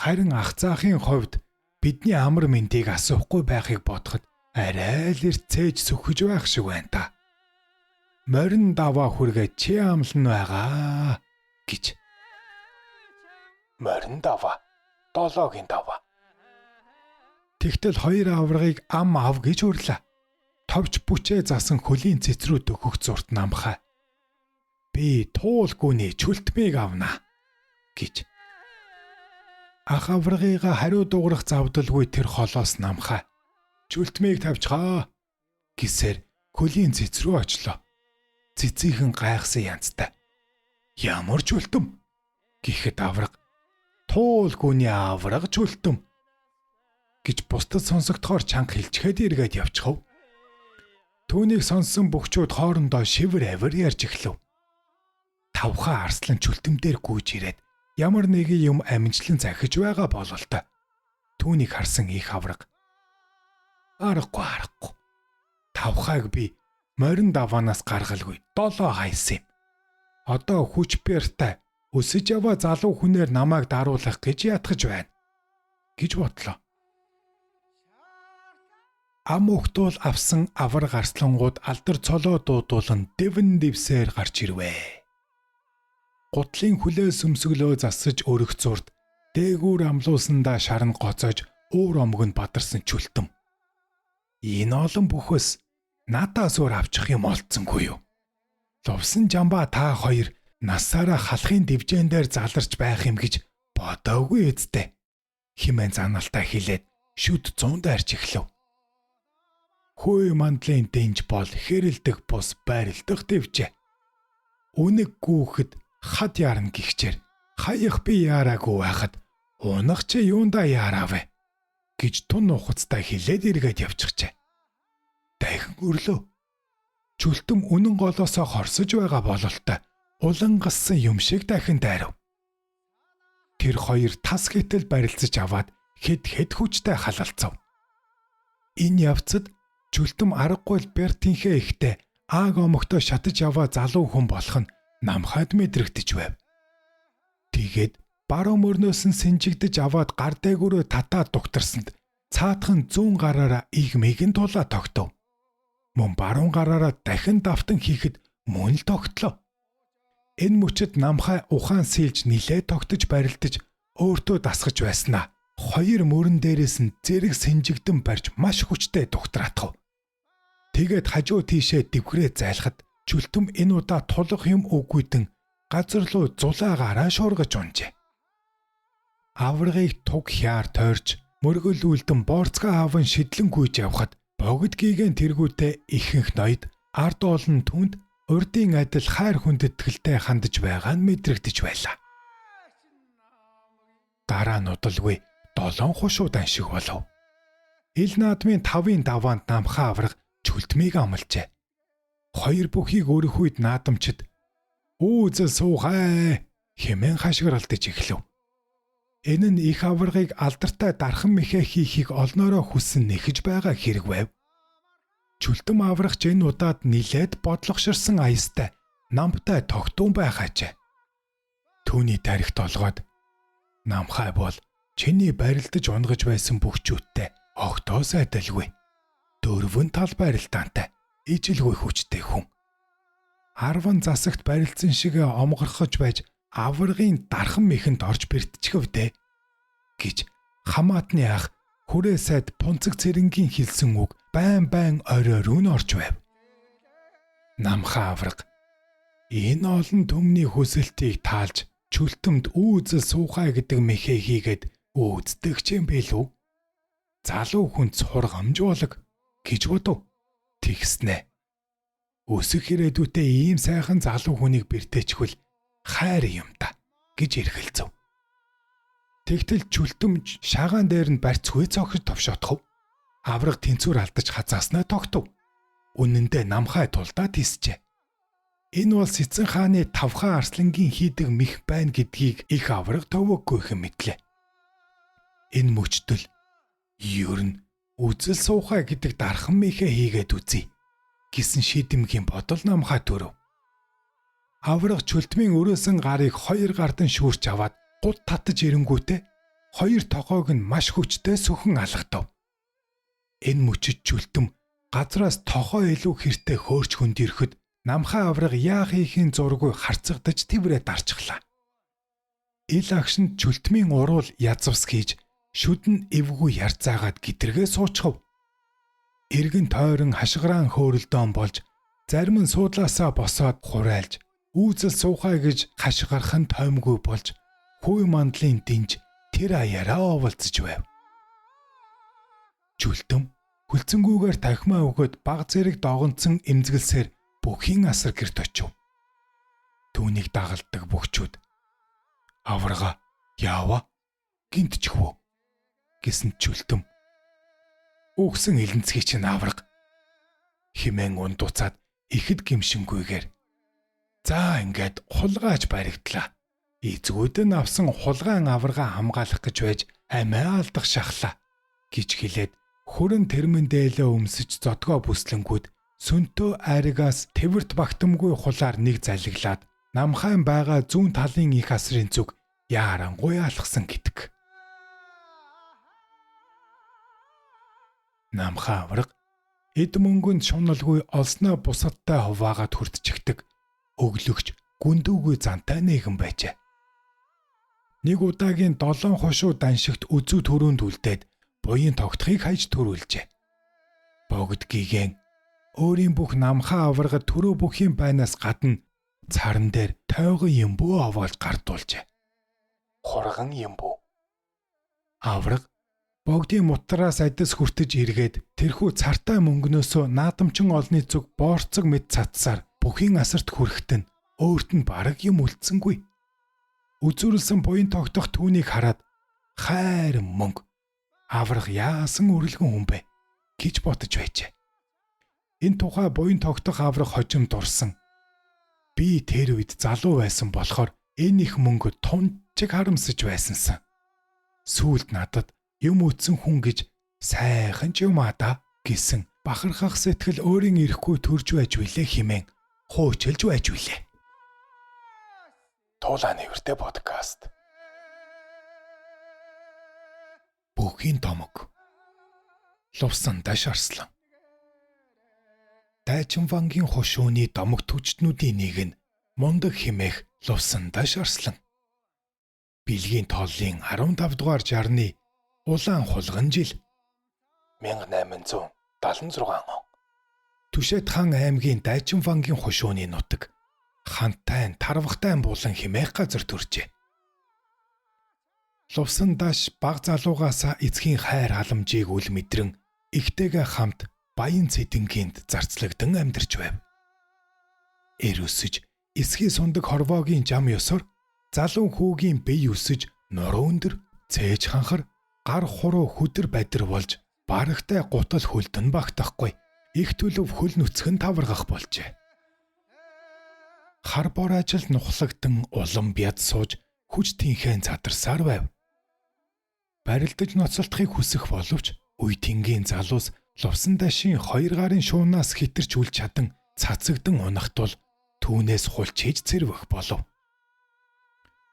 Харин ах заахын хувьд бидний амар мэндийг асуухгүй байхыг бодоход арай л ирцээж сөхөж байх шиг байна та. Морин даваа хүргээ чи амлан байгаа гэж. Морин даваа, долоогийн даваа. Тэгтэл хоёр аврагыг ам ав гэж урлаа. Товч бүчээ засан хөлийн цэцрүүд өгөх зурт намхаа. Би туулгүйний чөлтмийг авнаа гэж. Ах аврагыгаа хариу дуурах завдалгүй тэр холоос намхаа. Чөлтмийг тавьчихаа гэсээр хөлийн цэц рүү очлоо. Цэцийнхэн гайхсан янзтай. Ямар чөлтөм гэхэд авраг туулгүйний авраг чөлтөм гэж бусдад сонсогдохоор чанга хэлчихэд эргээд явчихав. Түүнийг сонссон бөхчүүд хоорондоо шивэр авир ярьж эхлэв. Тавхаа арслан чөлтөмдөр гүйж ирээд ямар нэгэн юм амжилтлан захиж байгаа бололтой. Түүнийг харсан их авраг. Аргагүй. Тавхааг би морин даваанаас гаргалгүй 7 хайсан юм. Одоо хүч бэртэй өсөж яваа залуу хүнээр намайг даруулах гэж ятгах байна гэж бодлоо. Ам ухтуул авсан авраг арслангууд алдар цолоо дуудуулан дэвэн дэвсээр гарч ирвэ. Гутлын хүлээ сөмсөглөө засаж өрөх зурд дээгүүр амлуусандаа шарн гоцоож уур омгонд бадарсан чөлтөм. Энэ олон бүхөөс надаас өөр авчих юм олцсонгүй юу? Лувсан жамбаа та хоёр насаараа халахын дивжэн дээр заларч байх юм гэж бодоогүй үсттэй. Химэн заналтай хэлээд шүд 100 дайрч эхлэв. Хөөе мандлын дэнж бол хэрэлдэх бус байрлдах дэвжээ. Үнэг гүүхэд хад яарна гихчээр хаях би яараагүй байхад унах чи юунда яаравэ гэж тун ухацтай хэлээд эргээд явчихжээ. Дахин өрлөө. Чөлтөм үнэн голоосоо хорсож байгаа бололтой улан гассан юм шиг дахин дайрав. Тэр хоёр тас гэтэл барилцаж аваад хэд хүчтэй халалцав. Энэ явцад чөлтөм аргагүй Бертинхээ ихтэй ааг омогтой шатаж яваа залуу хүн болох нь намхад мэдрэгдэж байв. Тэгээд баруун мөрнөөс нь сэнжигдэж аваад гар дээгүүрөө татаад дугтарсанд цаатхан зүүн гараараа игмийг нь тулаа тогтов. Мөн баруун гараараа дахин давтан хийхэд мөн л тогтлоо. Энэ мөчөд намхай ухаан сэлж нилээ тогтож барилдаж өөртөө дасгаж байснаа хоёр мөрөн дээрээс нь зэрэг сэнжигдэн барьж маш хүчтэй дугтраатав. Тэгээд хажуу тийшээ дэвхрээ зайлахад чөлтөм энэ удаа тулах юм үгүйдэн газар руу зулаагаараа шуургаж унжээ. Аврагыг туг хяар тойрч мөргөлүүлдэн борцгаа аван шидлэн гүйж явхад богд гийгэн тэргүүтээ ихэнх ноёд ард олон түнд урдын адил хайр хүндэтгэлтэй хандж байгаа нь мэдрэгдэж байлаа. Дараа нь удалгүй 7 хушууд аншиг болов. Ил наадмын 5-ын даваанд намхаа авраг чөлтмийг амлжээ. Хоёр бүхийг өрөх үед наадамчид "Үүзэл суухай" хэмээн хашгиралдаж эхлэв. Энэ нь их аврагыг алдартай дархан мэхэ хийхийг олноороо хүссэн нэхэж байгаа хэрэг байв. Чөлтөм аврагч энэ удаад нилээд бодлогоширсан аястай намтай тогтун байхаажээ. Түүний тарихт олгоод "Намхай бол чиний барилдаж унгаж байсан бөхчүүдтэй огтоос адилгүй. 4 тал барилдаантай, ижилгүй хүчтэй хүн. 10 засагт барилдсан шиг омгорхож байж аврагын дархан мэхэнд орж бэртчихвдээ" гэж Хамаатны ах хүрээ сайд Пунцэг цэрэнгийн хэлсэн үг байн орой руу н орж байв. Намхаа авраг энэ олон түмний хүсэлтийг таалж чүлтэмд үүзэл суухай гэдэг мэхээ хийгээд өөддөг юм билүү? Залуу хүнд сургамжуулаг гэж бодов. Тэгснэ. Өсөх ирээдүйтэй ийм сайхан залуу хүнийг бэртээчхвэл хайр юм да гэж эргэлзэв. Тэгтэл чүлтэмж шагаан дээр нь барьцгүй цогж товшоодох. Авраг тэнцвэр алдаж хазааснаа тогтов. Үнэндээ намхай тулдаад тисчээ. Энэ бол Сэцэн хааны тавхан арслангийн хийдэг мэх байна гэдгийг их авраг төвөггүйхэн мэдлээ. Энэ мөчтөл ер нь үзэл суухай гэдэг дархан мэхээ хийгээд үзье гэсэн шийдэмгийн бодол намхай төрөв. Авраг чүлтмийн өрөөсөн гарыг хоёр гардан шүүрч аваад гут татаж ирэнгүүтээ хоёр тогоог нь маш хүчтэй сүхэн алгатав. Энэ мөчөд чүлтэм газраас тогоо илүү хэртэй хөөрч хөндөөрөхөд намхай авраг яах хийхин зургүй харцагдаж тэврээ дарчихлаа. Ил агшинд чүлтмийн уруул язвс хийж шүдэн эвгүй ярцаагаад гитргээ суучхав. Эргэн тойрон хашгираан хөөрөлдөөн болж зарим нь суудлаасаа босоод хурайлж үүзэл суухай гэж хашгирах нь тоймгүй болж хүй мандлын динж тэр аяараа оволцож байв. Чүлтэм хүлцэнгүүгээр тахимаа өгөөд баг зэрэг догонцсон эмзэглсээр бүхийн асар гэрт очив. Түүнийг дагалдаг бөхчүүд аврага яава гинтчихвөө гэсэн чүлтэм өгсөн элэнцгий чинь авраг химэн ундуцаад ихэд гимшингүйгээр за ингээд хулгайж баригдлаа. Эзгүүд нь авсан хулгайн аврага хамгаалах гэж байж амиа алдах шахлаа гэж хэлээд хөрөн тэрмэн дээлээ өмсөж зодгоо бүслэнгүүд сүнтөө айрагаас тэвэрт багтамгүй хулаар нэг залглаад намхайн байгаа зүүн талын их асрын зүг яарангуй алхсан гэдэг. Намхаа авраг эд мөнгөнд шуналгүй олсноо бусадтай хуваагаад хүртчихдэг өглөгч гүндүүгүй зантай нэгэн байжээ. Нэг удаагийн 7 хошуу даншигт үзүү төрөнд үлдээд буян тогтхыг хайж төрүүлжээ. Богд гигэн өөрийн бүх намхаа аврагад төрөө бүхийн байнаас гадна царан дээр тойгон юмбөө овоолж гардуулжээ. Хурган юмбөө. Авраг богдын мутраас адис хүртэж эргээд тэрхүү цартай мөнгнөөсөө наадамчин олны зүг боорцог мэд цацсаар бүхийн асарт хүрэхт нь өөрт нь бараг юм үлдсэнгүй. Үзүүрлсэн буян тогтох түүнийг хараад хайр мөнгө авраг яасан үрэлгэн хүн бэ гэж бодож байжээ. Энэ тухай буян тогтох авраг хожим дурсан. Би тэр үед залуу байсан болохоор энэ их мөнгө тунчиг харамсаж байсансан. Сүүлд надад юм үтсэн хүн гэж сайхан ч юм да гэсэн бахархах сэтгэл өөрийн ирэхгүй төрж байж билээ хэмээн хуучилж байж билээ. Туулааны хүртэ подкаст. Бүхийн томог. Лувсан даш арслан. Дайчин вангийн хошууны домог түчтнүүдийн нэг нь мундаг химээх лувсан даш арслан. Билгийн тооллын 15 дугаар жарны улаан хулган жил 1876 он. Түшэт хаан аймгийн Дайчин вангийн хошууны нутаг хантай тарвахтай булан химээх газар төржээ. Лувсан даш баг залуугаасаа эцгийн хайр халамжийг үл мэдрэн ихтэйгээ хамт баян цэдэнгийнд зарцлагдан амьдарч байв. Эр өсөж эсхий сундаг хорвоогийн жам ёсоор залуу хүүгийн бие өсөж нуруу өндөр цээж ханхар гар хуруу хөдөр бадир болж барагтай гутал хөлдөн багтахгүй их төлөв хөл нүцгэн таваргах болжээ. Хар бор ажил нухлагдан улам бяд сууж хүч тэнхэн задарсаар байв. Барилдаж ноцолдохыг хүсэх боловч үе тэнгийн залуус лувсан дашийн 2 гарын шуунаас хитэрч үл чадан цацагдан унах тул түүнээс хулч хийж цэрвэх болов.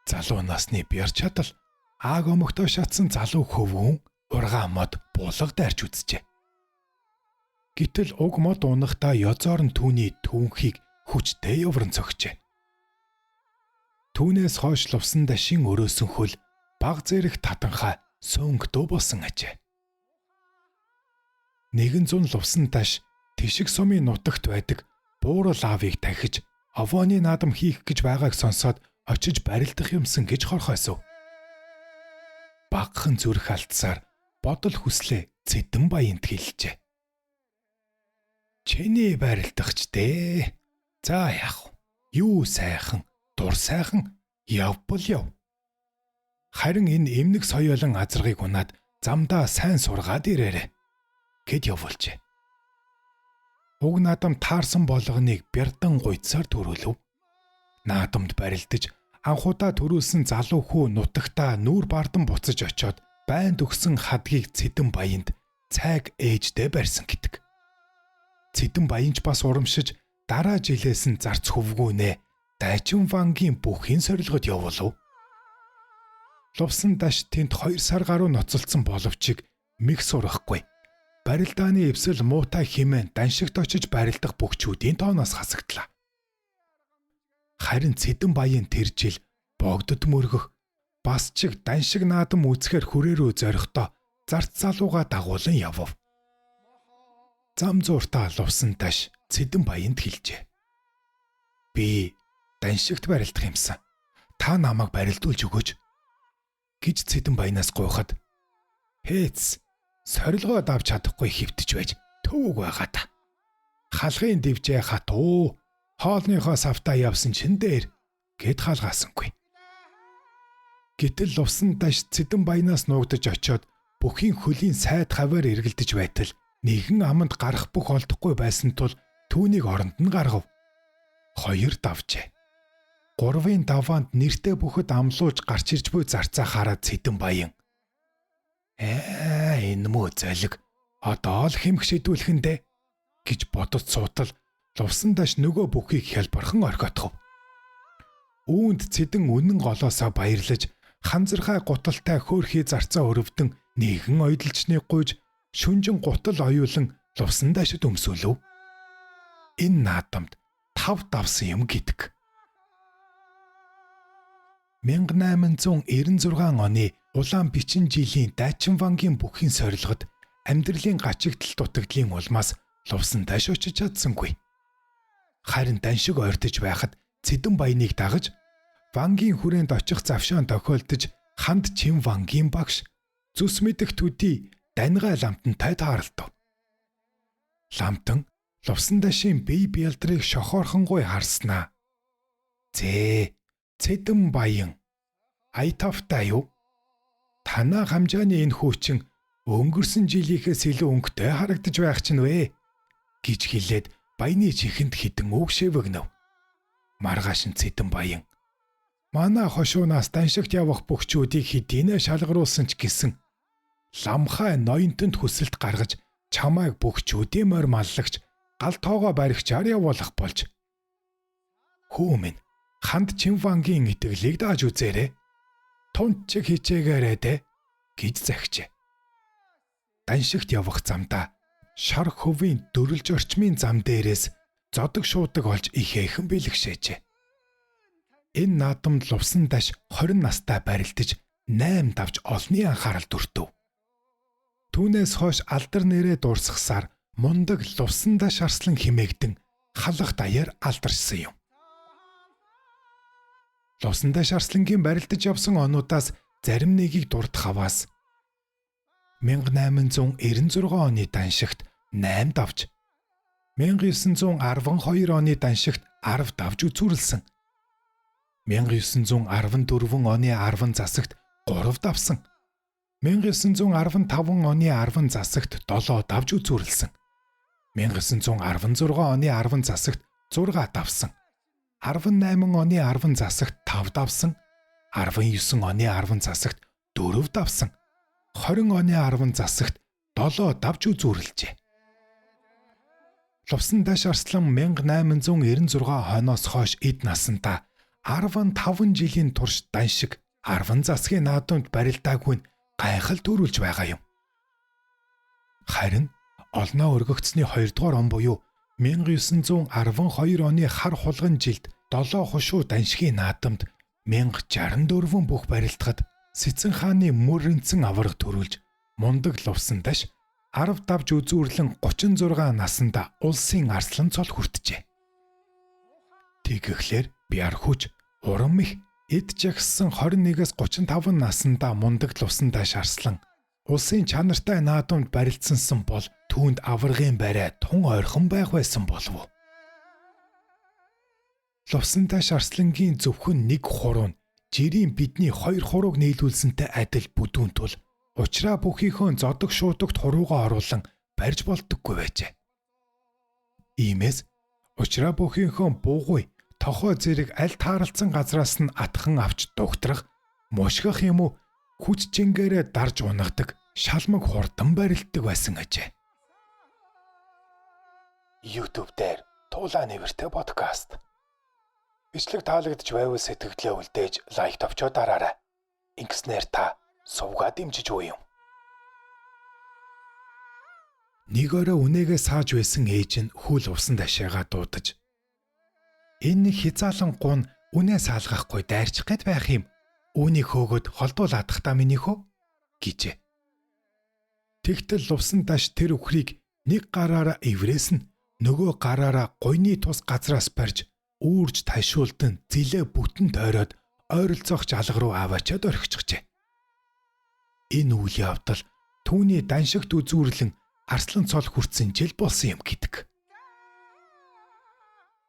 Залуу насны бяр чадал ааг омогтой шатсан залуу хөвгүүн ургаан мод булга дайрч үзжээ. Гэтэл уг мод унахдаа ёзоор нь түүний түүнхийг хүчтэй явран цогчээ. Түүнээс хойш лувсан дашийн өрөөсөн хөл баг зэрэг татанхай сөнг дүү болсон ажээ. 100 лувсан таш тишиг сумын нутагт байдаг буурал аавыг тахиж овооны наадам хийх гэж байгааг сонсоод очиж барилдах юмсан гэж хорхойсов. Багахан зүрх алдсаар бодол хүслээ Цэдэн Баянд хэлжээ. Чиний барилдахч дээ. За яах вэ? Юу сайхан, дур сайхан явбал яв. Харин энэ эмнэг соёолон азаргыг унаад замдаа сайн сургаад ирээрэй гэд явуулжээ. Уг наадам таарсан болгоныг бярдан гуйцаар төрүүлв. Наадамд барилдаж анхудаа төрүүлсэн залуу хүү нутагтаа нүүр бардан буцаж очоод байнд өгсөн хадгийг Цэдэн Баянд цайг ээждээ барьсан гэдэг. Цэдэн Баянч бас урамшиж дараа жилээс нь зарц хөвгүүнээ Дайчин Вангийн бүхин сорилгод явуулв. Лувсан даш тэнд 2 сар гаруй ноцолцсон боловч мэх сурахгүй. Барилдааны эвсэл муутай хэмээн даншигт очиж барилдах бүгчүүдийн тооноос хасагдлаа. Харин Цэдэн Баян тэр жил богдод мөргөх бас чиг даншиг наадам үзэхээр хүрээрөө зорихдоо зарц залууга дагуулan явв. Зам зууртаа лувсан даш Цэдэн Баянд хэлжээ. Би даншигт барилдах юмсан. Та намайг барилдуулж өгөөч гэж Цэдэн Баянаас гуйхад хээц сорилгоо давж чадахгүй хөвтөж байж төвөг байгаа та. Халахын дэвжээ хатуу хоолныхоо савтаа явсан чин дээр гэд хаалгаасангүй. Гэтэл лувсан даш Цэдэн Баянаас нуугдаж очоод бүхийн хөлийн сайд хаваар эргэлдэж байтал нэгэн аманд гарах бүх олдохгүй байсан тул түүнийг оронд нь гаргав. 2 давжээ. 3-ын даваанд нэртэй бүхэд амлууж гарч ирж буй зарцаа хараад Цэдэн Баян энэ мөө золиг одоо л хэмх шидүүлэхэндэ гэж бодож суутал лувсан даш нөгөө бүхийг хялбархан орхиотгов. Үүнд Цэдэн үнэн голоосоо баярлаж ханзархай гуталтай хөөрхий зарцаа өрөвдөн нэгэн ойдолчныг гуйж шүнжин гутал оюулан лувсан дашид өмсөлөв. Энэ наадамд 5 давсан юм гэдэг. 1896 оны улаан бичин жилийн Дайчин Вангийн бүхин сорилгод амьдралын гачигдал дутагдлын улмаас лувсан даш очиж чадсангүй. Харин даншиг ойртож байхад Цэдэн Баяныг дагаж Вангийн хүрээнд очих завшаан тохиолдож ханд Чин Вангийн багш зүс мэдэх төдий даньгай ламтантай тааралдав. Ламтан лувсан дашийн бие бэлтрийг шохоорхонгуй харснаа. Цэдэн Баян айтавтай юу? Танаа хамжааны энэ хүүчин өнгөрсөн жилийнхээс илүү өнгөтэй харагдаж байх ч нүвэ гэж хэлээд Баяны чихэнд хідэн үгшэвэгнэв. Маргааш нь Цэдэн Баян манай хошуунаас даншигт явах бүгчүүдийг хэдийнэ шалгаруулсан ч гэсэн ламхай ноёнтонд хүсэлт гаргаж чамайг бүгчүүдийн морь маллагч гал тоогоо баригчаар явуулах болж. Хүү минь ханд Чин Вангийн итгэлийг дааж үзээрэй. Тунт чиг хичээгээрэй дээ гэж захижээ. Даншигт явах замдаа шар хөвийн дөрөлж орчмын зам дээрээс зодог шуудаг олж ихээхэн бэлгшээжээ. Энэ наадамд лувсан даш 20 настай барилдаж 8 давж олны анхаарал төртөв. Түүнээс хойш алдар нэрээ дуурсгасаар мундаг лувсан даш арслан химээгдэн халах даяар алдаршсан юм. Лувсан даш арслангийн барилдаж явсан онуудаас зарим нэгийг дурдах аваас 1896 оны даншигт 8 давж, 1912 оны даншигт 10 давж үзүүлсэн. 1914 оны 10 засагт 3 давсан. 1915 оны 10 засагт 7 давж үзүүлсэн. 1916 оны 10 засагт 6 давсан. 18 оны 10 засагт 5 давсан. 19 оны 10 засагт 4 давсан. 20 оны 10 засагт 7 давж үзүүлжээ. Лувсан даш арслан 1896 хойноос хойш эд насандаа 15 жилийн турш даншиг 10 засгийн наадамд барилдаагүй нь гайхал төрүүлж байгаа юм. Харин олноо өргөгдсөний 2 дугаар он буюу 1912 оны хар хулган жилд 7 хушуу даншгийн наадамд 1064 бүх барилдахад Сэцэн хааны мөрөнцөн аварга төрүүлж мундаг лувсан даш 10 давж үзүүрлэн 36 наснда улсын арслан цол хүртжээ. Тэгэхлээр Бяархүч урам их эд жагссан 21-с 35 наснда мундаг лувсан даш арслан улсын чанартай наадамд барилцсан бол түүнд аваргын барай тун ойрхон байх байсан болов. Лувсан даш арслангийн зөвхөн нэг хуруу нь жирийн бидний 2 хурууг нийлүүлсэнтэй адил бүдүүн тул учраа бүхийхөө зодог шуудагт хуруугаа оруулан барьж болдоггүй байжээ. Иймээс учраа бүхийхөө буугүй тохоо зэрэг аль тааралцсан газраас нь атхан авч дугтрах, мушгах юм уу хүч чингээрээ дарж унагадаг шалмаг хурдан барилддаг байсан ажээ. YouTube дээр Туулаа нэвэртэй подкаст. Бичлэг таалагдж байвал сэтгэлдээ үлдээж лайк товчоо дараарай. Ингэснээр та сувгаа дэмжиж буй юм. Нэг орой үнээгээ сааж байсан ээж нь хүл увсан дашаагаа дуудаж энэ хязаалан гун үнээ саалгахгүй дайрчих гээд байх юм. Үүнийг хөөгöd холдуулаад та минийхөө гэжээ. Тэгтэл лувсан даш тэр өхрийг нэг гараараа эврээсэн нөгөө гараараа гойны тус газраас барьж үүрж тайшуулдан зилээ бүтэн тойроод ойролцоох жалга руу аваачаад орхичихжээ. Энэ үйл явдал түүний даншигт үзүүрлэн арслан цол хүртсэн жил болсон юм гэдэг.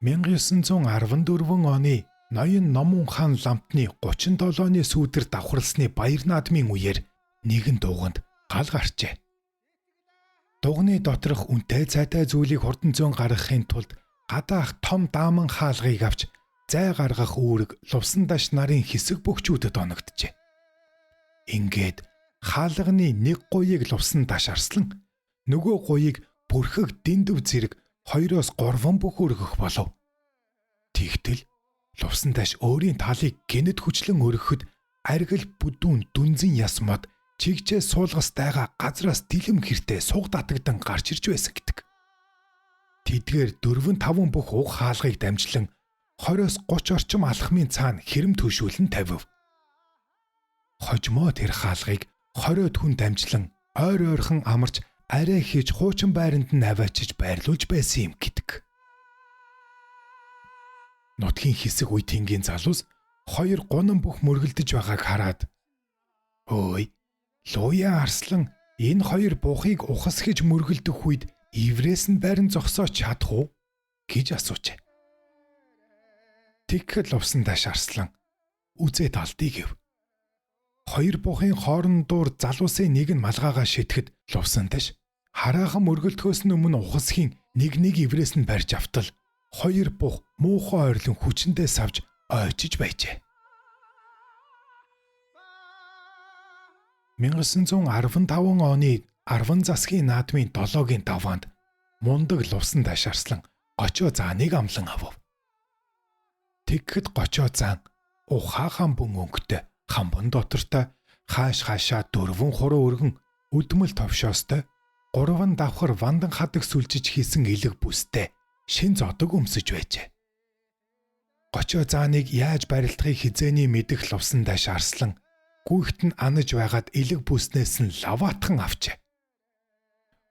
1914 оны ноён Номун хаан ламтны 37 оны сүүдэр давхарлсны баяр наадмын үеэр нэгэн дуганд гал гарчээ. Дугны доторх үнэтэй цайтай зүйлийг хурдан зөөн гаргахын тулд гадаах том дааман хаалгыг авч зай гаргах үүрэг лувсан даш нарын хэсэг бөхчүүдэд оногджээ. Ингээд хаалганы нэг гуйыг лувсан даш арслан нөгөө гуйыг бүрхэг дэндв зэрэг 2-3 бүх өргөх болов. Тэгтэл лувсан даш өөрийн талыг гэнэт хүчлэн өргөхөд аргил бүдүүн дүнзэн яс мод чигчээ суулгастайгаа газраас дэлэм хэртэй суг татагдан гарч ирж байсан гэдэг. Тэдгээр 4-5 бүх уг хаалгыг дамжлан 20-30 орчим алхмын цаана хэрэм төшүүлэн тавив. Хожmoo тэр хаалгыг 20 хүн дамжлан ойр ойрхон амарч арай хийж хуучин байранд нь аваачиж байрлуулж байсан юм гэдэг. Нутгийн хэсэг үе тэнгийн залуус 2 гунан бүх мөргөлдөж байгааг хараад "Ой, Луя арслан энэ 2 буухыг ухас гэж мөргөлдөх үед иврээс нь барин зогсоож чадах уу?" гэж асуужээ. Тэгэхэд лувсан даш арслан "Үзээд алдъя" гэв. 2 буухын хоорондоор залуусын нэг нь малгайгаа шитгэхэд лувсан даш хараахан мөргөлдөхөөс өмнө ухасхийн нэг иврээс нь барьж автал 2 бух муухай ойрлон хүчэндээ савж ойчиж байжээ. 1915 оны 10 засгийн наадмын 7-гийн даваанд мундаг лувсан даш арслан гочоо зааныг амлан авав. Тэгэхэд гочоо заан ухаахан бөн өнгөтэй хамбан дотортой хааш хаашаа 4 хуруу өргөн өдмөл товшоостой 3 давхар вандан хадаг сүлжиж хийсэн элэг бүстэй шин зодог өмсөж байжээ. Гочоо зааныг яаж барилдахыг хизээний мэдэх лувсан даш арслан гүйхт нь анаж байгаад элэг бүснээс нь лаваатхан авчээ.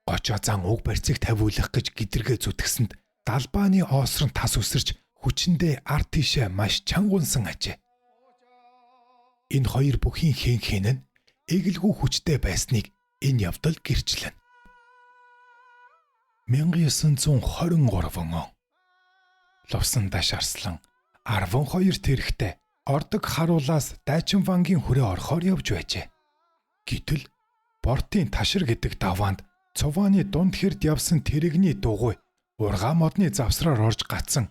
Гочоо заан уг барьцыг тавиулах гэж гидэргээ зүтгсэнд далбааны оосрон тас үсэрч хүчэндээ ард тийшээ маш чангунсан ажээ. Энэ 2 бүхийн хэн нь эгэлгүй хүчтэй байсныг энэ явдал гэрчлэн. 1923 он лувсан даш арслан 12 тэрэгтэй ордог харуулаас дайчин вангийн хүрээ орохоор явж байжээ. Гэтэл бортын ташир гэдэг даваанд цувааны дунд хэрд явсан тэрэгний дугуй ургаа модны завсраар орж гацсан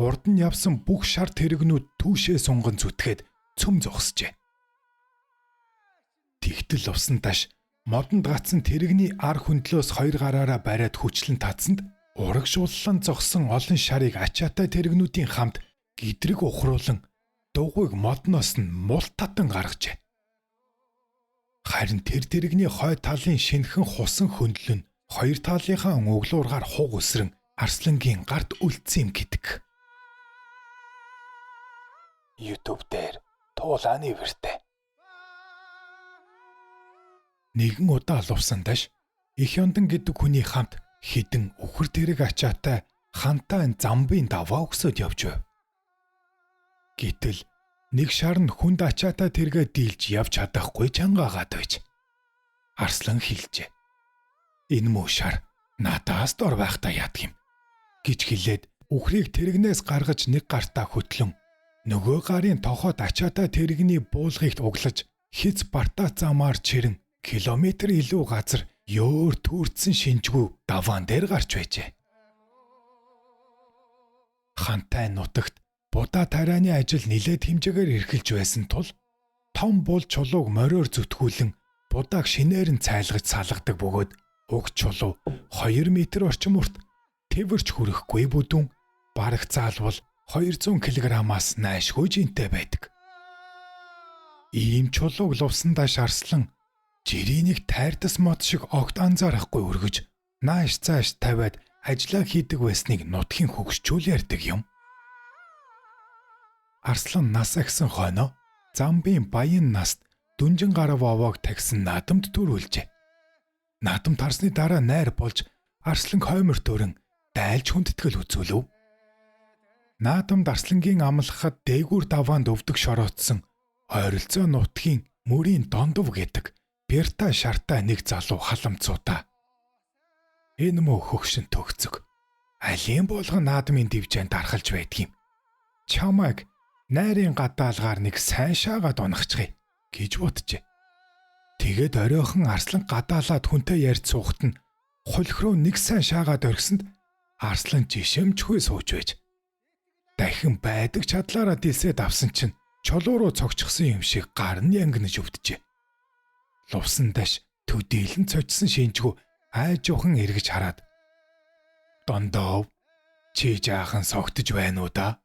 урд нь явсан бүх шар тэрэгнүүд түүшээ сунган зүтгээд цөм зогсжээ. Тэгтэл лувсан даш модонд гацсан тэрэгний ар хөндлөөс 2 гараараа бариад хүчлэн татсанд урагшууллан зогсон олон шарыг ачаатай тэрэгнүүдийн хамт гидрэг ухруулан дугуйг модноос нь мулт татан гаргажээ. Харин тэр тэрэгний хой талын шинхэн хусан хөндлөн 2 талынхаа өглуургаар хуг өсрөн арслангийн гарт үлдсэн юм гэдэг. YouTube дээр Туулаа нэвэртэй. Нэгэн удаа лувсан даш их ёндан гэдэг хүний хамт хідэн үхэр тэрэг ачаатай хантай замбын даваа өгсөд явж байв. Гэтэл нэг шар нь хүнд ачаатай тэргээ дийлж явж чадахгүй чангаагаад байж. Арслан хэлжээ. Энэ муу шар надаас дор байхдаа яадаг юм гэж хэлээд үхрийг тэрэгнээс гаргаж нэг гартаа хөтлөн нөгөө гарын тохоод ачаатай тэрэгний буулгыг углаж хиц бартаа замаар чирэн километр илүү газар ёор түүрдсэн шинжгүй даваан дээр гарч байжээ. Хантай нутагт будаа тарианы ажил нилээд хэмжээгээр эрхэлж байсан тул том бул чулууг мориор зүтгүүлэн будааг шинээр нь цайлгаж салгадаг бөгөөд уг чулуу 2 метр орчим урт тэвэрч хүрэхгүй бүдүүн бараг заалбал 200 кг-аас наашгүй жинтэй байдаг. Ийм чулууг лувсандаа шарслан жирийнийг тайрдас мод шиг огт анзаарахгүй өргөж нааш цааш тавиад ажиллаа хийдэг байсныг нутгийн хөгшчүүл ярьдаг юм. Арслан нас агсан хойноо замбын баян наст дүнжин гарав овоог тагсан наадамд төрүүлжээ. Наадамд харсны дараа найр болж Арслан хойморт өрөн дайлж хүндэтгэл үзүүлв. Наадамд Арслангийн амлахад дээгүүр даваанд өвдөг шороотсон ойролцоо нутгийн мөрийн дондов гэдэг Берта шартай нэг залуу халамцуудаа. Энэ муу хөгшин төгцөг. Алийн болгон наадмын дивжээнд дархалж байдаг юм. Чамайг найрын гадаалгаар нэг сайн шаагаад унахчихъя гэж боджээ. Тэгээд оройхон Арслан гадаалаад хүнтэй ярьж суухт нь хулх руу нэг сайн шаагаад оргисонд Арслан жишэмчгүй сууж байж. Дахин байдаг чадлаараа дилсээд авсан чинь чулуу руу цогчсон юм шиг гар нь янгнаж өвдөжээ. Лувсан даш төдийлөн цочсон шинжгүй айжуухан эргэж хараад "Дондоо чи жаахан согтож байна уу да?"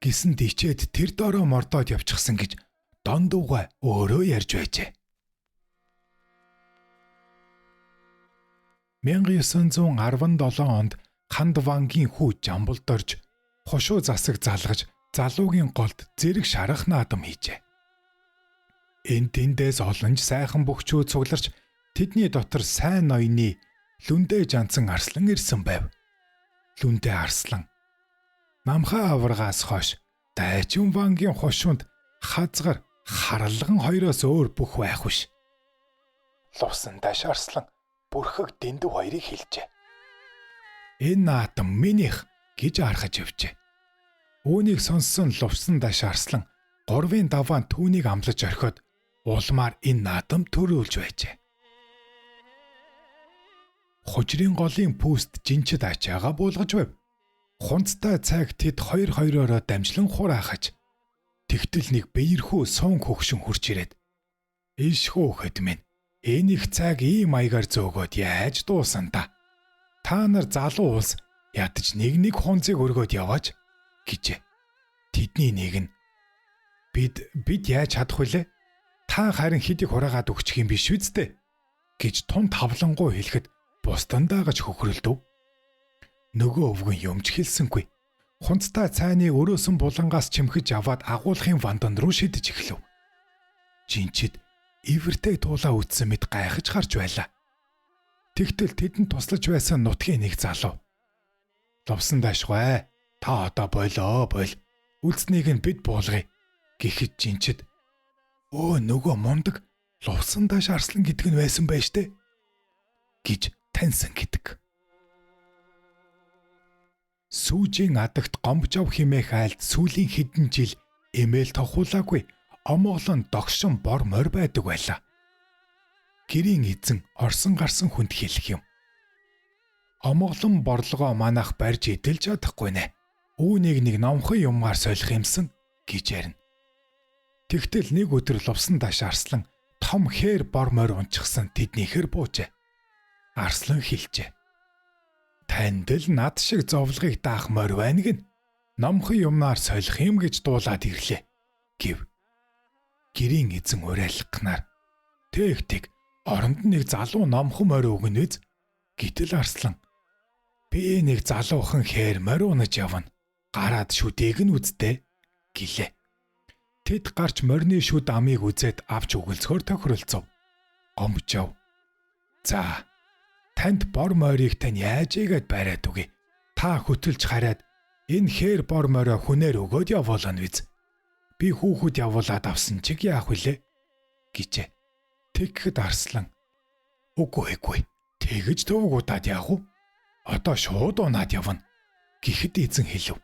гэсэн дичээд тэр дороо мордоод явчихсан гэж дондууга өөрөө ярьж байжээ. 1917 онд Хандвангийн хүү Жамбалд орж хошуу засаг залгаж залуугийн голд зэрэг шарах наадам хийжээ. Энэ тэндээс олонж сайхан бөхчүүд цугларч тэдний дотор сайн ноёны Лүндэ жанцсан Арслан ирсэн байв. Лүндэ Арслан намхаа аваргаас хойш Дайчин Вангийн хошуунд хазгар харалган хоёроос өөр бүх байх биш. Лувсан даш Арслан бүрхэг дэндүү хоёрыг хэлжээ. Энэ наадам минийх гэж аргаж явжээ. Үүнийг сонссон Лувсан даш Арслан 3-ын даваан түүнийг амлаж орхиод улмаар энэ наадам төрүүлж байжээ. Хужрын голын пүүст жинчид ачаага буулгаж байв. Хунцтай цайг тэд хоёр хоёроо дамжлан хураахаж. Тэгтэл нэг биерхүү суун хөгшин хурж ирээд "Ишхүү хөд минь, энэ их цайг ийм маягаар зөөгөөд яаж дуусан та? Та нар залуу улс ядаж нэг хунцыг өргөөд яваач" гэжээ. Тэдний нэг нь бид яаж чадах вүлээ? Та харин хэдийг хураагаад өгчих юм биш үсттэй гэж тун тавлангуу хэлэхэд бусдан даагаж хөхрөлдөв. Нөгөө өвгөн юмч хэлсэнгүй. Хунцтай цайныг өрөөсөн булангаас чимхэж аваад агуулгын вандан руу шидэж эхлэв. Жинчид ивэртэй туулаа үтсэн мэт гайхаж гарч байлаа. Тэгтэл тэдэнд туслаж байсан нутгийн нэг залуу "Лувсан дашгүй, та одоо болоо. Үлдснийг нь бид буулгая" гэхэд жинчид "Өө нөгөө мундаг Лувсан даш Арслан гэдэг нь байсан байж тээ" гэж таньсан гэдэг. Сүүжийн адагт гомбжав химээх айлд сүүлийн хэдэн жил эмээл тохуулаагүй омоолон догшин бор морь байдаг байлаа. Гэрийн эзэн орсон гарсан хүнд хэлэх юм. "Омоолон борлогоо манайх барьж эдэлж чадахгүй нэ. Үүнийг нэг номхон юмгаар солих юмсан" гэж ярина. Тэгтэл нэг өдөр Лувсан даш Арслан том хээр бор морь унчихсан тэднийхэр буужээ. Арслан хэлжээ. "Танд л над шиг зовлогыг даах морь байна гин. Номхон юмнаар солих юм гэж дуулаад ирлээ" гэв. Гэрийн эзэн уриалгахнаар "Тэг оронд нэг залуу номхон морь өгнө үз" гэтэл Арслан "Би нэг залуухан хээр морь унаж явна. Гараад шүдээг нь үздэ" гэлээ. Тэд гарч морины шүд амыг үзээд авч өгөлцөхөөр тохиролцов. гомжов. За, танд бор морийг тань яаж игээд бариад үгүй. Та хөтөлж хараад энэ хээр бор морио хүнээр өгөөд явуулна биз. Би хүүхэд явуулаад авсан чиг яах вүлээ? Гэжээ. Тэгэхэд Арслан үгүй. Тэгэж төвөг удаад яах вэ? Одоо шууд унаад явна. Гэхэд эзэн хэлв.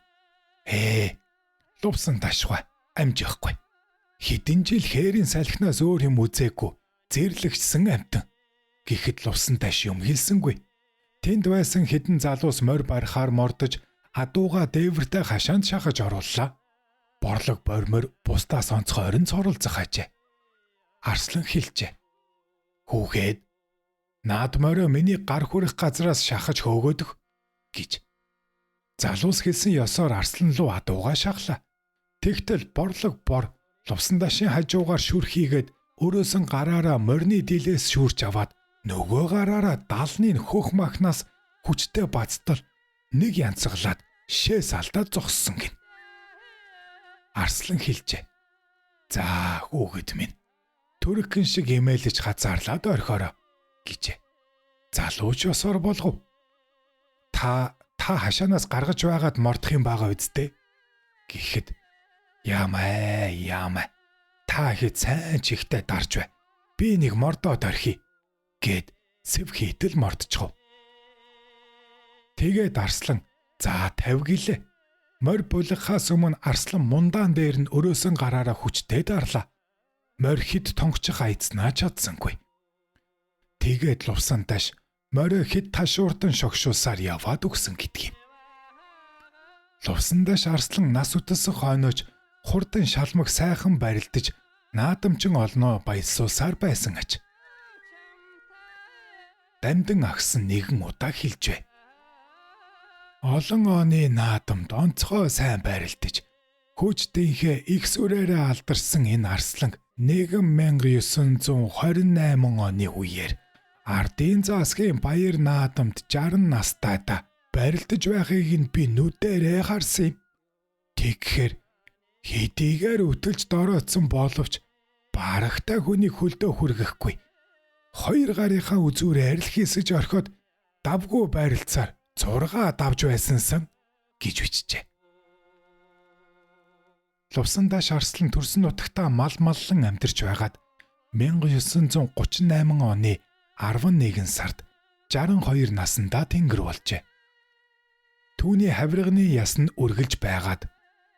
Лувсан ташгүй амжихгүй. Хэдэн жил хээрийн салхинаас өөр юм үзээгүй зэрлэгчсэн амтан. Гэхэд лувсан таш юм хэлсэнгүй. Тэнд байсан хэдэн залуус морь барихаар мордож адууга дээвэртэй хашаанд шахаж орууллаа. Борлог бормор бусдаас онцгой орон цоролцох ажээ. Арслан хэлжээ. Хүүхэд, наад морио миний гар хүрэх газраас шахаж хөөгөөдөх гэж. Залуус хэлсэн ёсоор Арслан руу адууга шахлаа. Тэгтэл борлог бор лувсан дашийн хажуугаар шүр хийгээд өрөөсөн гараараа морины дилээс шүүрч аваад нөгөө гараараа далны хөх махнаас хүчтэй бацтал нэг янцглаад шээс алдаад зогссон гин. Арслан хэлжээ. За хүүхэд минь түргэн шиг имэйлж хазаарлаад орхиороо гэжээ. Залууч ёсоор болгов. Та хашаанаас гаргаж байгаад мордох юм байгаа үсттэй гэхэд яамаа та хэд сайн чихтэй дарж бай. Би нэг мордоод орхи гэд сэв хийтэл мордчихов. Тэгээд Арслан за 50 гэлээ. Морь булгахаас өмнө Арслан мундаан дээр нь өрөөсөн гараараа хүчтэй дарлаа. Морь хид тонгчих айцнаа чадсангүй. Тэгээд лувсан таш морио хид ташууртан шогшуулсаар яваад өгсөн гэдгийг. Лувсан таш Арслан нас үтсэн хойноож хурдан шалмаг сайхан барилдаж наадамчин олноо баялсуулсаар байсан аж. Дамдан агсан нэгэн удаа хэлжээ. Олон оны наадамд онцгой сайн барилдаж хүчтэйхээ их сүрээрээ алдарсан энэ Арслан 1928 оны үеэр ардын засгийн баяр наадамд 60 настайдаа барилдаж байхыг нь би нүдээрээ харсан юм. Тэгэхээр хэдийгээр үтэлж дороодсон боловч барагтай хүний хөлдөө хүргэхгүй. Хоёр гарынхаа үзүүрээр арил хийсэж орхиод давгүй байралцаар 6 давж байсансан гэж бичжээ. Лувсан даш Арслан төрсөн нутагтаа маллан амьдарч байгаад 1938 оны 11 сард 62 наснда тэнгэр болжээ. Түүний хавирганы яс нь үргэлж байгаад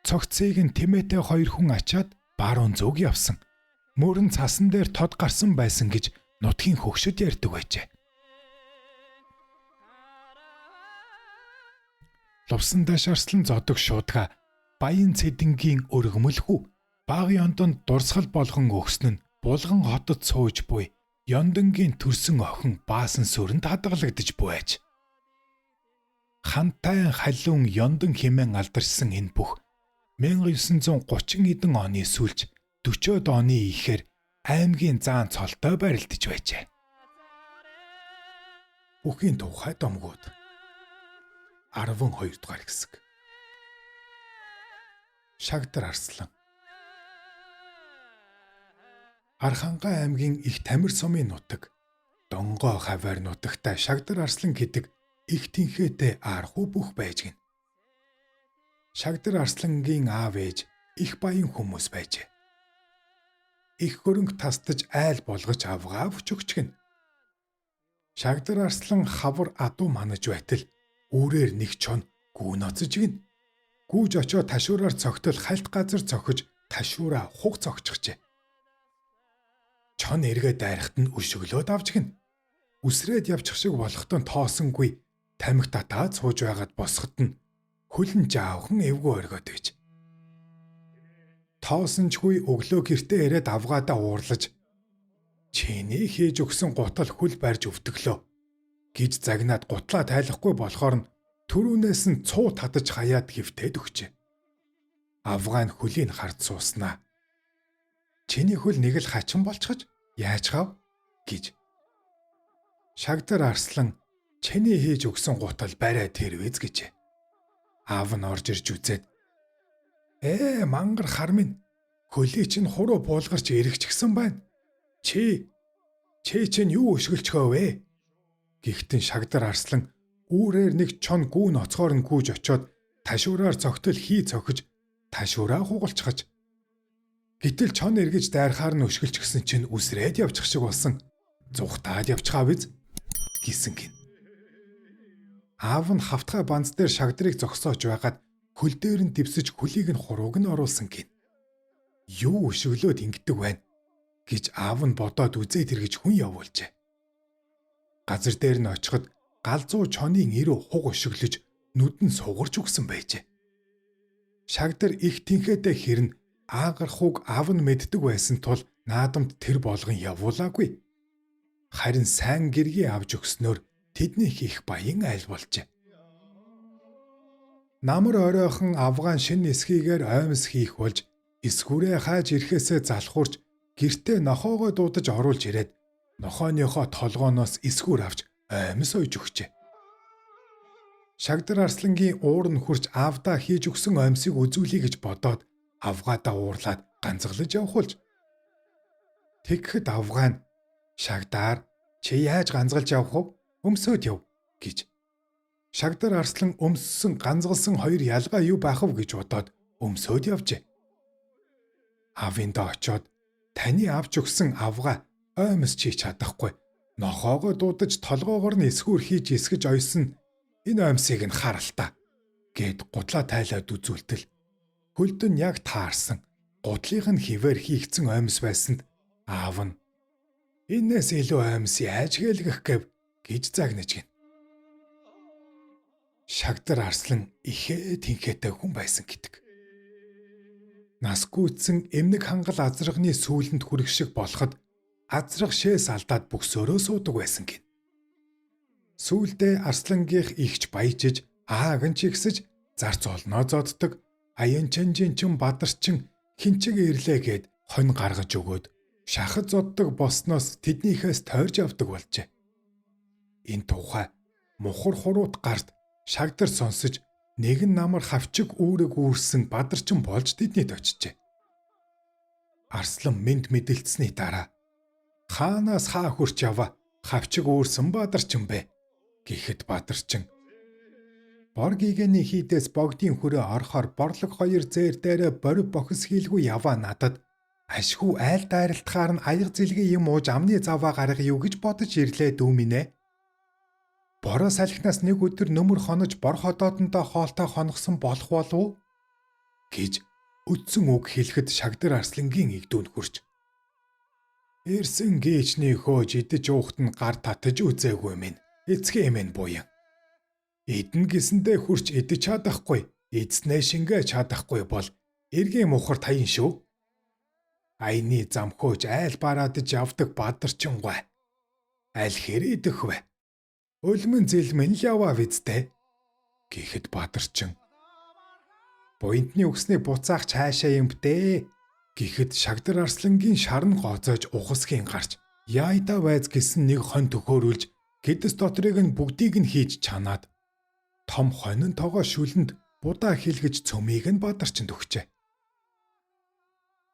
цогцыг нь Тимэтэй 2 хүн ачаад баруун зүг явсан. Мөрөн цасан дээр тод гарсан байсан гэж нутгийн хөгшөд ярьдаг байжээ. Лувсан даш Арслан зодог шуудга Баян цэдэнгийн өргөмөлхүү баг ёндонд дурсгал болгон өгсөн нь булган хотод сууж буй ёндангийн төрсөн охин баасан сүрэнд хадгалагдаж буйж. Хантай халуун ёндан хэмээн алдарсан энэ бүх 1930 эдэн оны сүүлж 40-од оны ихээр аймгийн заан цолтой барилдаж байжээ. Бүхийн тухай домгууд 12 дугаар хэсэг. Шагдар Арслан. Архангай аймгийн их Тамир сумын нутаг Донгоо хаваар нутагтай Шагдар Арслан гэдэг их тэнхээтэй архуу бүх байж гин. Шагдар Арслангийн аав ээж их баян хүмүүс байжээ. Их хөрөнгө тасдаж айл болгож авгаа өчөгчгэн. Шагдар Арслан хавар адуу манаж байтал үүрээр нэг чон гүү ноцож гин. Гүүж очоод ташуураар цогтол хальт газар цохиж ташуураа хуг цогчихжээ. Чон эргээ дайрахт нь өшөглөөд авч гин. Үсрээд явчих шиг болохтон тоосонгүй тамхи татаад сууж байгаад босхот нь хөлн жаавхан эвгүй оргиод байж. Тоосончгүй өглөө гэртээ ирээд авгаадаа уурлаж чиний хийж өгсөн гутал хөл барьж өвтгөлөө гэж загнаад гутлаа тайлахгүй болохоор нь түрүүнээс нь цуу татаж хаяад хөвтөд өгчээ. Авгаан хөлийг хард сууснаа. Чиний хөл нэг л хачин болчихож яаж гав гэж. Шагдар Арслан чиний хийж өгсөн гутал барай тэрвэз гэжээ. Аав нь орж ирж үзээд мангар хар минь хөлийг чинь хуруу буулгарч эргэчихсэн байна. Чи Чинь юу өшгөлчгөө вэ? Гэхдээ Шагдар арслан үүрээр нэг чон гүүн оцгоор нь гүйж очиод ташуураар цогтол хий цохиж ташуураа хугалцгаж. Гэтэл чон эргэж дайрахаар нь өшгөлч гсэн чинь үсрээд явчих шиг болсон. Зүхтаад явчихаа биз гэсэн гин. Аав нь хавтгай банз дээр Шагдрыг зогсоож байгаад хөл дээр нь дэвсэж хөлийг нь хурууг нь оруулсан гин. Юу өшөглөөд ингэдэг байна гэж аав нь бодоод үзээд эргэж хүн явуулжээ. Газар дээр нь очиход галзуу чонын ирүү хуг өшөглөж нүдэн сугарч өгсөн байжээ. Шагдар их тэнхээтэй хэрн аагархуг аав нь мэддэг байсан тул наадамд тэр болгон явуулаагүй. Харин сайн гэргий авч өгснөөр тэднийх их баян айл болжээ. Намар оройхон авгаан шин эсхийгээр оймс хийх болж эсгүрээ хааж ирэхээсээ залхуурч гэртээ нохоогоо дуудаж оруулж ирээд нохооныхоо толгооноос эсгүр авч оймс ойж өгчээ. Шагдар арслангийн уур нь хурж аавдаа хийж өгсөн оймсыг үзүүлэе гэж бодоод авгаадаа уурлаад ганцглаж явхуулж. Тэгэхэд авгаа нь "Шагдар, чи яаж ганцгалж явах вэ? Өмсөөд яв" гэж. Шагдар арслан өмссөн ганцгалсан хоёр ялгаа юу байх вэ гэж бодоод өмсөөд явжээ. Аавындаа очиод "Таны авч өгсөн авгаа оймс чийж чадахгүй. Нохоогоо дуудаж толгоогоор нь эсгүүр хийж эсгэж ойсон энэ оймсыг нь харалтаа" гэд гудлаа тайлаад үзүүлтэл хөлд нь яг таарсан гудлынх нь хിവэр хийгдсэн оймс байсанд аав нь "Энээс илүү оймс яаж хэлгэх гэв" гэж загнаж гин. Шагдар арслан ихээ тэнхээтэй хүн байсан гэдэг. Нас гүйцсэн эмнэг хангал азрагны сүүлэнд хүрэх шиг болоход азраг шээс алдаад бөксөөрөө суудаг байсан гин. Сүүлдээ арслангийнх ихч баяжиж ааг нь чигсэж зарц олноо зоддог аян чанжин бадарчин хинчиг ирлээ гэд хонь гаргаж өгөөд шахаж зоддог болсноос тэднийхээс тойрж явдаг болжээ. Энэ тухай мухар хуруут гарт Шагдар сонсож нэгэн намар хавчиг үүрэг үүрсэн бадарчин болж тэднийд очижээ. Арслан мэд мэдэлцсэний дараа "Хаанаас хаа хурч яваа хавчиг үүрсэн бадарчин бэ" гэхэд бадарчин "Боргигэний хийдээс богдын хүрээ орохоор борлог хоёр зээр дээрээ борив бохис хийлгүй яваа надад ашгүй айл дайралтахаар нь аяг зэлгээ юм ууж амны заваа гаргая юу гэж бодож ирлээ дүү минь ээ. Бороо салхинаас нэг өдөр нөмөр хонож бор ходоодондоо хоолтой хоногсон болох болов" гэж өдсөн үг хэлэхэд Шагдар арслангийн игдүүн хурж "Ирсэн гээчний хөөж идэж уухт нь гар татаж үзээгүй минь эцгээ минь буян. Идэн гисэндээ хурч идэж чадахгүй, эдснээ шингээж чадахгүй бол эргийн мухар таян шүү. Айны зам хөөж айл бараадж явдаг бадарчин гой. Аль хэрэг идэх вэ? Өлмөн зэлмэн л яваа визтэй" гэхэд бадарчин "Буянтны өгсний буцаах цаашаа юмтэй" гэхэд Шагдар арслангийн шарн гооцоож ухасхийн гарч яайда байз гэсэн нэг хонь төхөөрүүлж гэдэс дотрыг нь бүгдийг нь хийж чанаад том хонин тогоо шүлэнд будаа хилгэж цөмийг нь бадарчинд өгчээ.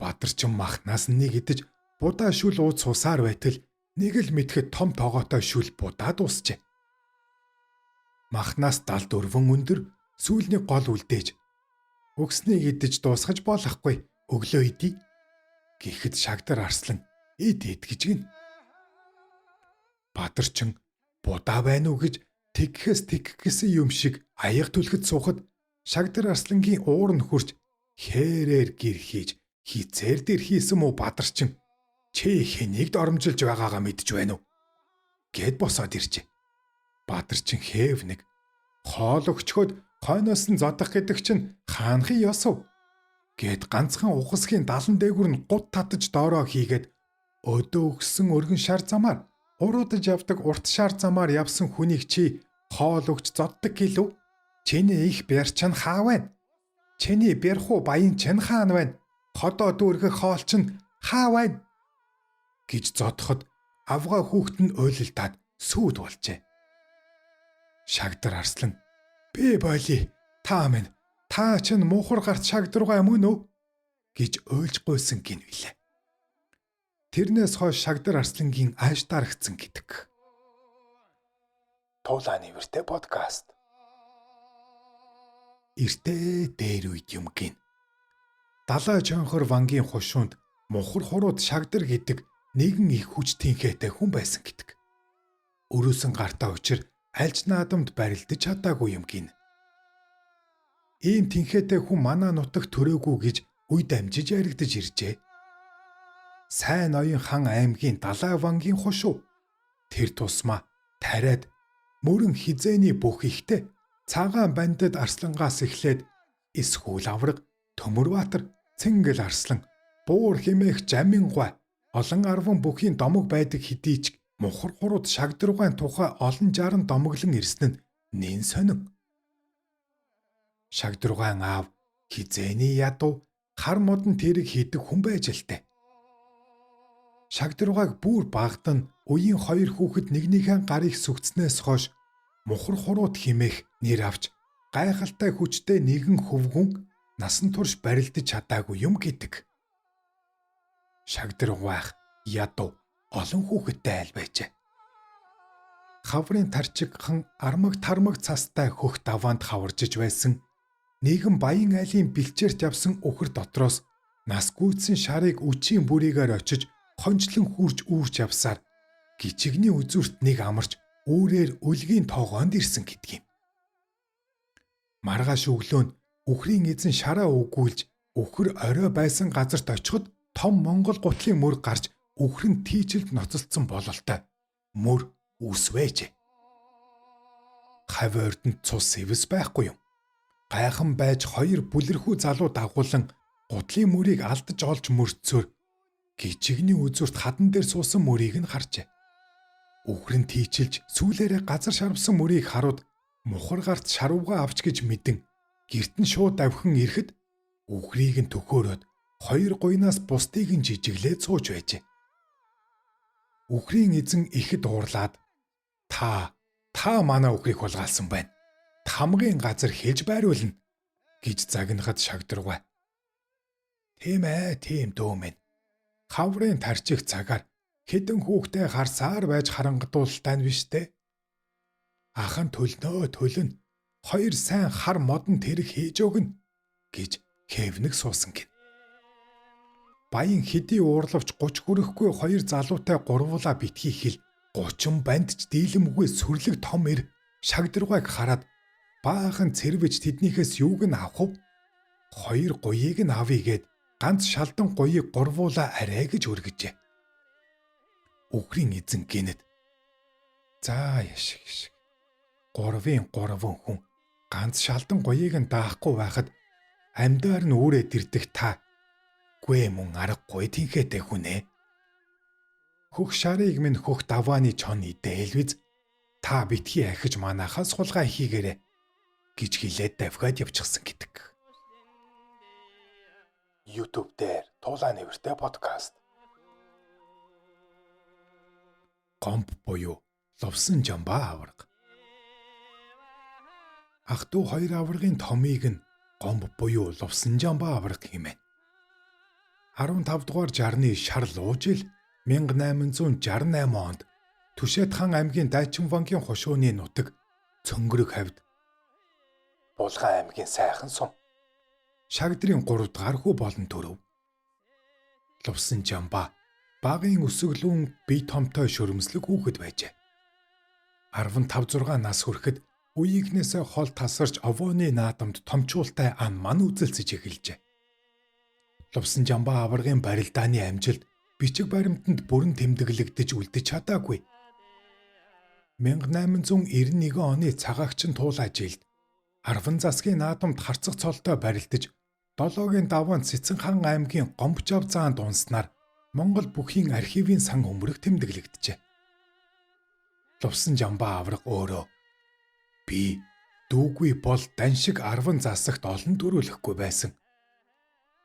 Бадарчин махнаас нэг идэж будаа шүл ууц сусаар байтал нэг л мэтгэд том тогоотой шүл будаа дуусчээ. Махнаас 74 өндөр сүүлний гол үлдээж "Өгснийг идэж дуусгаж болохгүй, өглөө идий" гэхэд Шагдар арслан "Ид" гэж гин. Бадарчин "Будаа байна уу" гэж тэгхээс тэггэсэн юм шиг аяг түлхэд суухад Шагдар арслангийн уур нь хурж хээрээр гэр хийж хизээр дэр хийсэн мө бадарчин "Чи хэнийг доромжилж байгаагаа мэдж байна уу" гэд босоод иржээ. Бадарчин хээв нэг "Хоол өгчхөд хойноос нь зодох гэдэг чинь хаанхын ёсов" гэд ганцхан ухасхийн 70 дээгүр нь гут татаж доороо хийгээд өдөө өгсөн өргөн шар замаар уруудаж явдаг урт шар замаар явсан хүнийг чи хоол өгч зоддог гэлв? Чиний их бяр чинь хаа байна? Чиний бярхуу баян чинь хаана байна? Ходоо дүүргэх хоол чинь хаа байна? гэж зодоход авгаа хүүхэд нь уйлалтаад сүйд болжээ. Шагдар арслан "Би боли, та минь, та чинь муухар гарт Шагдаргаа мөн үү?" гэж уйлж гуйсан гин билээ. Тэрнээс хойш Шагдар Арслангийн ааш дарагдсан гэдэг. Туулааны вэртэй подкаст. Эртээ дээр үед юм гин. Далай чонхор вангийн хушуунд мухар хурууд Шагдар гэдэг нэгэн их хүч тэнхээтэй хүн байсан гэдэг. Өрөөсөн гартаа учир альж наадамд барилдаж чадаагүй юм гин. Ийм тэнхээтэй хүн манаа нутагт төрөөгүй гэж үе дамжиж яригдж иржээ. Сайн ноён хан аймгийн Далай вангийн хушуу. Тэр тусмаа тариад мөрөн хизээний бүх ихтэй цагаан бандад Арслангаас эхлээд Эсхүүл авраг, Төмөрбаатар, Цэнгэл Арслан, Буур хэмээх Жамингуй олон арван бүхийн домог байдаг хэдий ч мухар хурууд Шагдаргайн тухай олон жаран домоглон ирсэн нь нэн сонин. Шагдаргайн аав хизээний ядуу хар модон тэрэг хийдэг хүн байж л дээ. Шагдаргайг бүр багдан үеийн хоёр хүүхэд нэгнийхэн гарыг сүгцнээс хойш мухар хурууд хэмээх нэр авч гайхалтай хүчтэй нэгэн хөвгүн насан турш барилдаж чадаагүй юм гэдэг. Шагдаргайх ядуу олон хүүхэдтэй айл байжээ. Хаврын тарчигхан армаг тармаг цастай хөх даваанд хаваржиж байсан нэгэн баян айлын бэлчээрт явсан өхөр дотроос нас гүйцэн шарыг үчийн бүрийгээр очиж хонжлон хурж үүрч явсаар гिचигний үзүүрт нэг амарч үүрээр үлгийн тоогоонд ирсэн гэдэг юм. Маргааш өглөө нь үхрийн эзэн шараа өгүүлж өхөр орой байсан газарт очиход том монгол гутлын мөр гарч үхрэн тийжилд ноцолцсон бололтой мөр үсвэж. Хавь ордонд цус сэвс байхгүй юм. Гайхан байж хоёр бүлэрхүү залуу дагуулan гутлын мөрийг алдаж олж мөрцөөр гिचигний үзүүрт хадан дээр суусан мөрийг нь харжээ. Үхрэн тийчилж сүүлээрээ газар шарвсан мөрийг харууд мухар гарт шарвгаа авч гэж мэдэн гэрт нь шууд давхин ирэхэд үхрийг нь төхөөрөөд хоёр гуйнаас бусдыг нь жижиглээд сууж байжээ. Үхрийн эзэн ихэд уурлаад та манай үхрийг хулгаалсан байна. Хамгийн газар хэлж байруулна гэж загнахад Шагдаргай. Тийм ээ, тийм дөө минь. Хаврын тарчих цагаар хэдэн хүүхдээ харсаар байж харангадуулалтай нь биш дээ. Ахан төлнө. Хоёр сайн хар модон тэрэг хийж өгнө гэж хэвнэг суусан гин. Баян хэдий уурлавч 30 хүрэхгүй хоёр залуутай гурвуулаа битгий хэл 30 бандч дийлэмгүй сүрлэг том ир Шагдаргайг хараад баахан цэрвэж тэднийхээс юуг нь авах вэ? Хоёр гуйыг нь авъя гэд ганц шалдан гуйыг гурвуулаа арай гэж өргөжээ. Үхрийн эзэн гинэд. За яшиг. Гурвын хүн ганц шалдан гуйыг нь даахгүй байхад амьдаар нь үүрээд ирдэг та. Гүй мөн аргагүй тэнхээтэй хүн ээ. Хөх шарыг минь хөх давааны чон идэлвэз та битгий ахиж манахаас сулгаа хийгээрэй гэж хэлээд давхиад явчихсан гэдэг. YouTube дээр Туулааны вэртэй подкаст. Гомб буюу лувсан жамбаа авраг. Ах トゥ хоёр аврагын томыг нь гомб буюу лувсан жамбаа авраг хэмээн. 15 дугаар жарны шар луужил 1868 онд Түшэт хаан аймгийн Дайчин вангийн хушууны нутаг Цөнгөрөг хавьд Булган аймгийн сайхан сум Шагдрын 3 дахь хүү болон төрөв. Лувсан жамбаа багын өсөглүүн бие томтой шөрөмслөг хүүхэд байжээ. 15-6 нас хүрэхэд үеигнээсээ хол тасарч овооны наадамд томчуултай ан ман үзэлцэж эхэлжээ. Лувсан жамбаа аваргын барилдааны амжилт бичиг баримтанд бүрэн тэмдэглэгдэж үлдэж чадаагүй. 1891 оны цагаагчин туулай жилд 10 засгийн наадамд харцах цолтой барилдаж 7-гийн даваанд Цэцэн хаан аймгийн Гомбчав заанд унснаар Монгол бүхийн архивын сан өмөрөг тэмдэглэгдэжээ. Лувсан жамбаа авраг өөрөө би дүүгүй бол дан шиг 10 засагт олон төрүүлэхгүй байсан.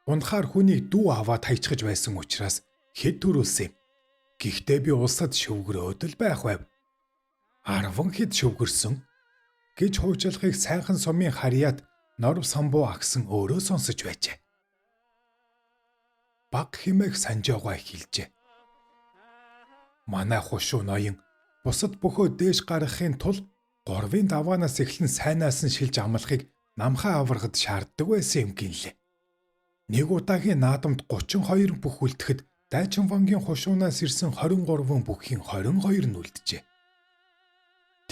Унахаар хүнийг дүү аваад хайчгаж байсан учраас хэд төрүүлсэн юм. Гэхдээ би улсад шөвгөрөөд л байх байв. 10 хэд шөвгөрсөн гэж хуучилахыг сайхан сумын харьяат Норв самбуу агсан өөрөө сонсож байжээ. Баг химээх санжаагаа хэлжээ. Манай хушуу ноён бусад бөхөө дээш гаргахын тулд 3-ын даваанаас эхлэн сайнаас нь шилж амлахыг намхаа аврагад шаарддаг байсан юм гинлээ. Нэг удаагийн наадамд 32 бүх үлдэхэд Дайчин вангийн хушуунаас ирсэн 23 бүхийн 22 нь үлджээ.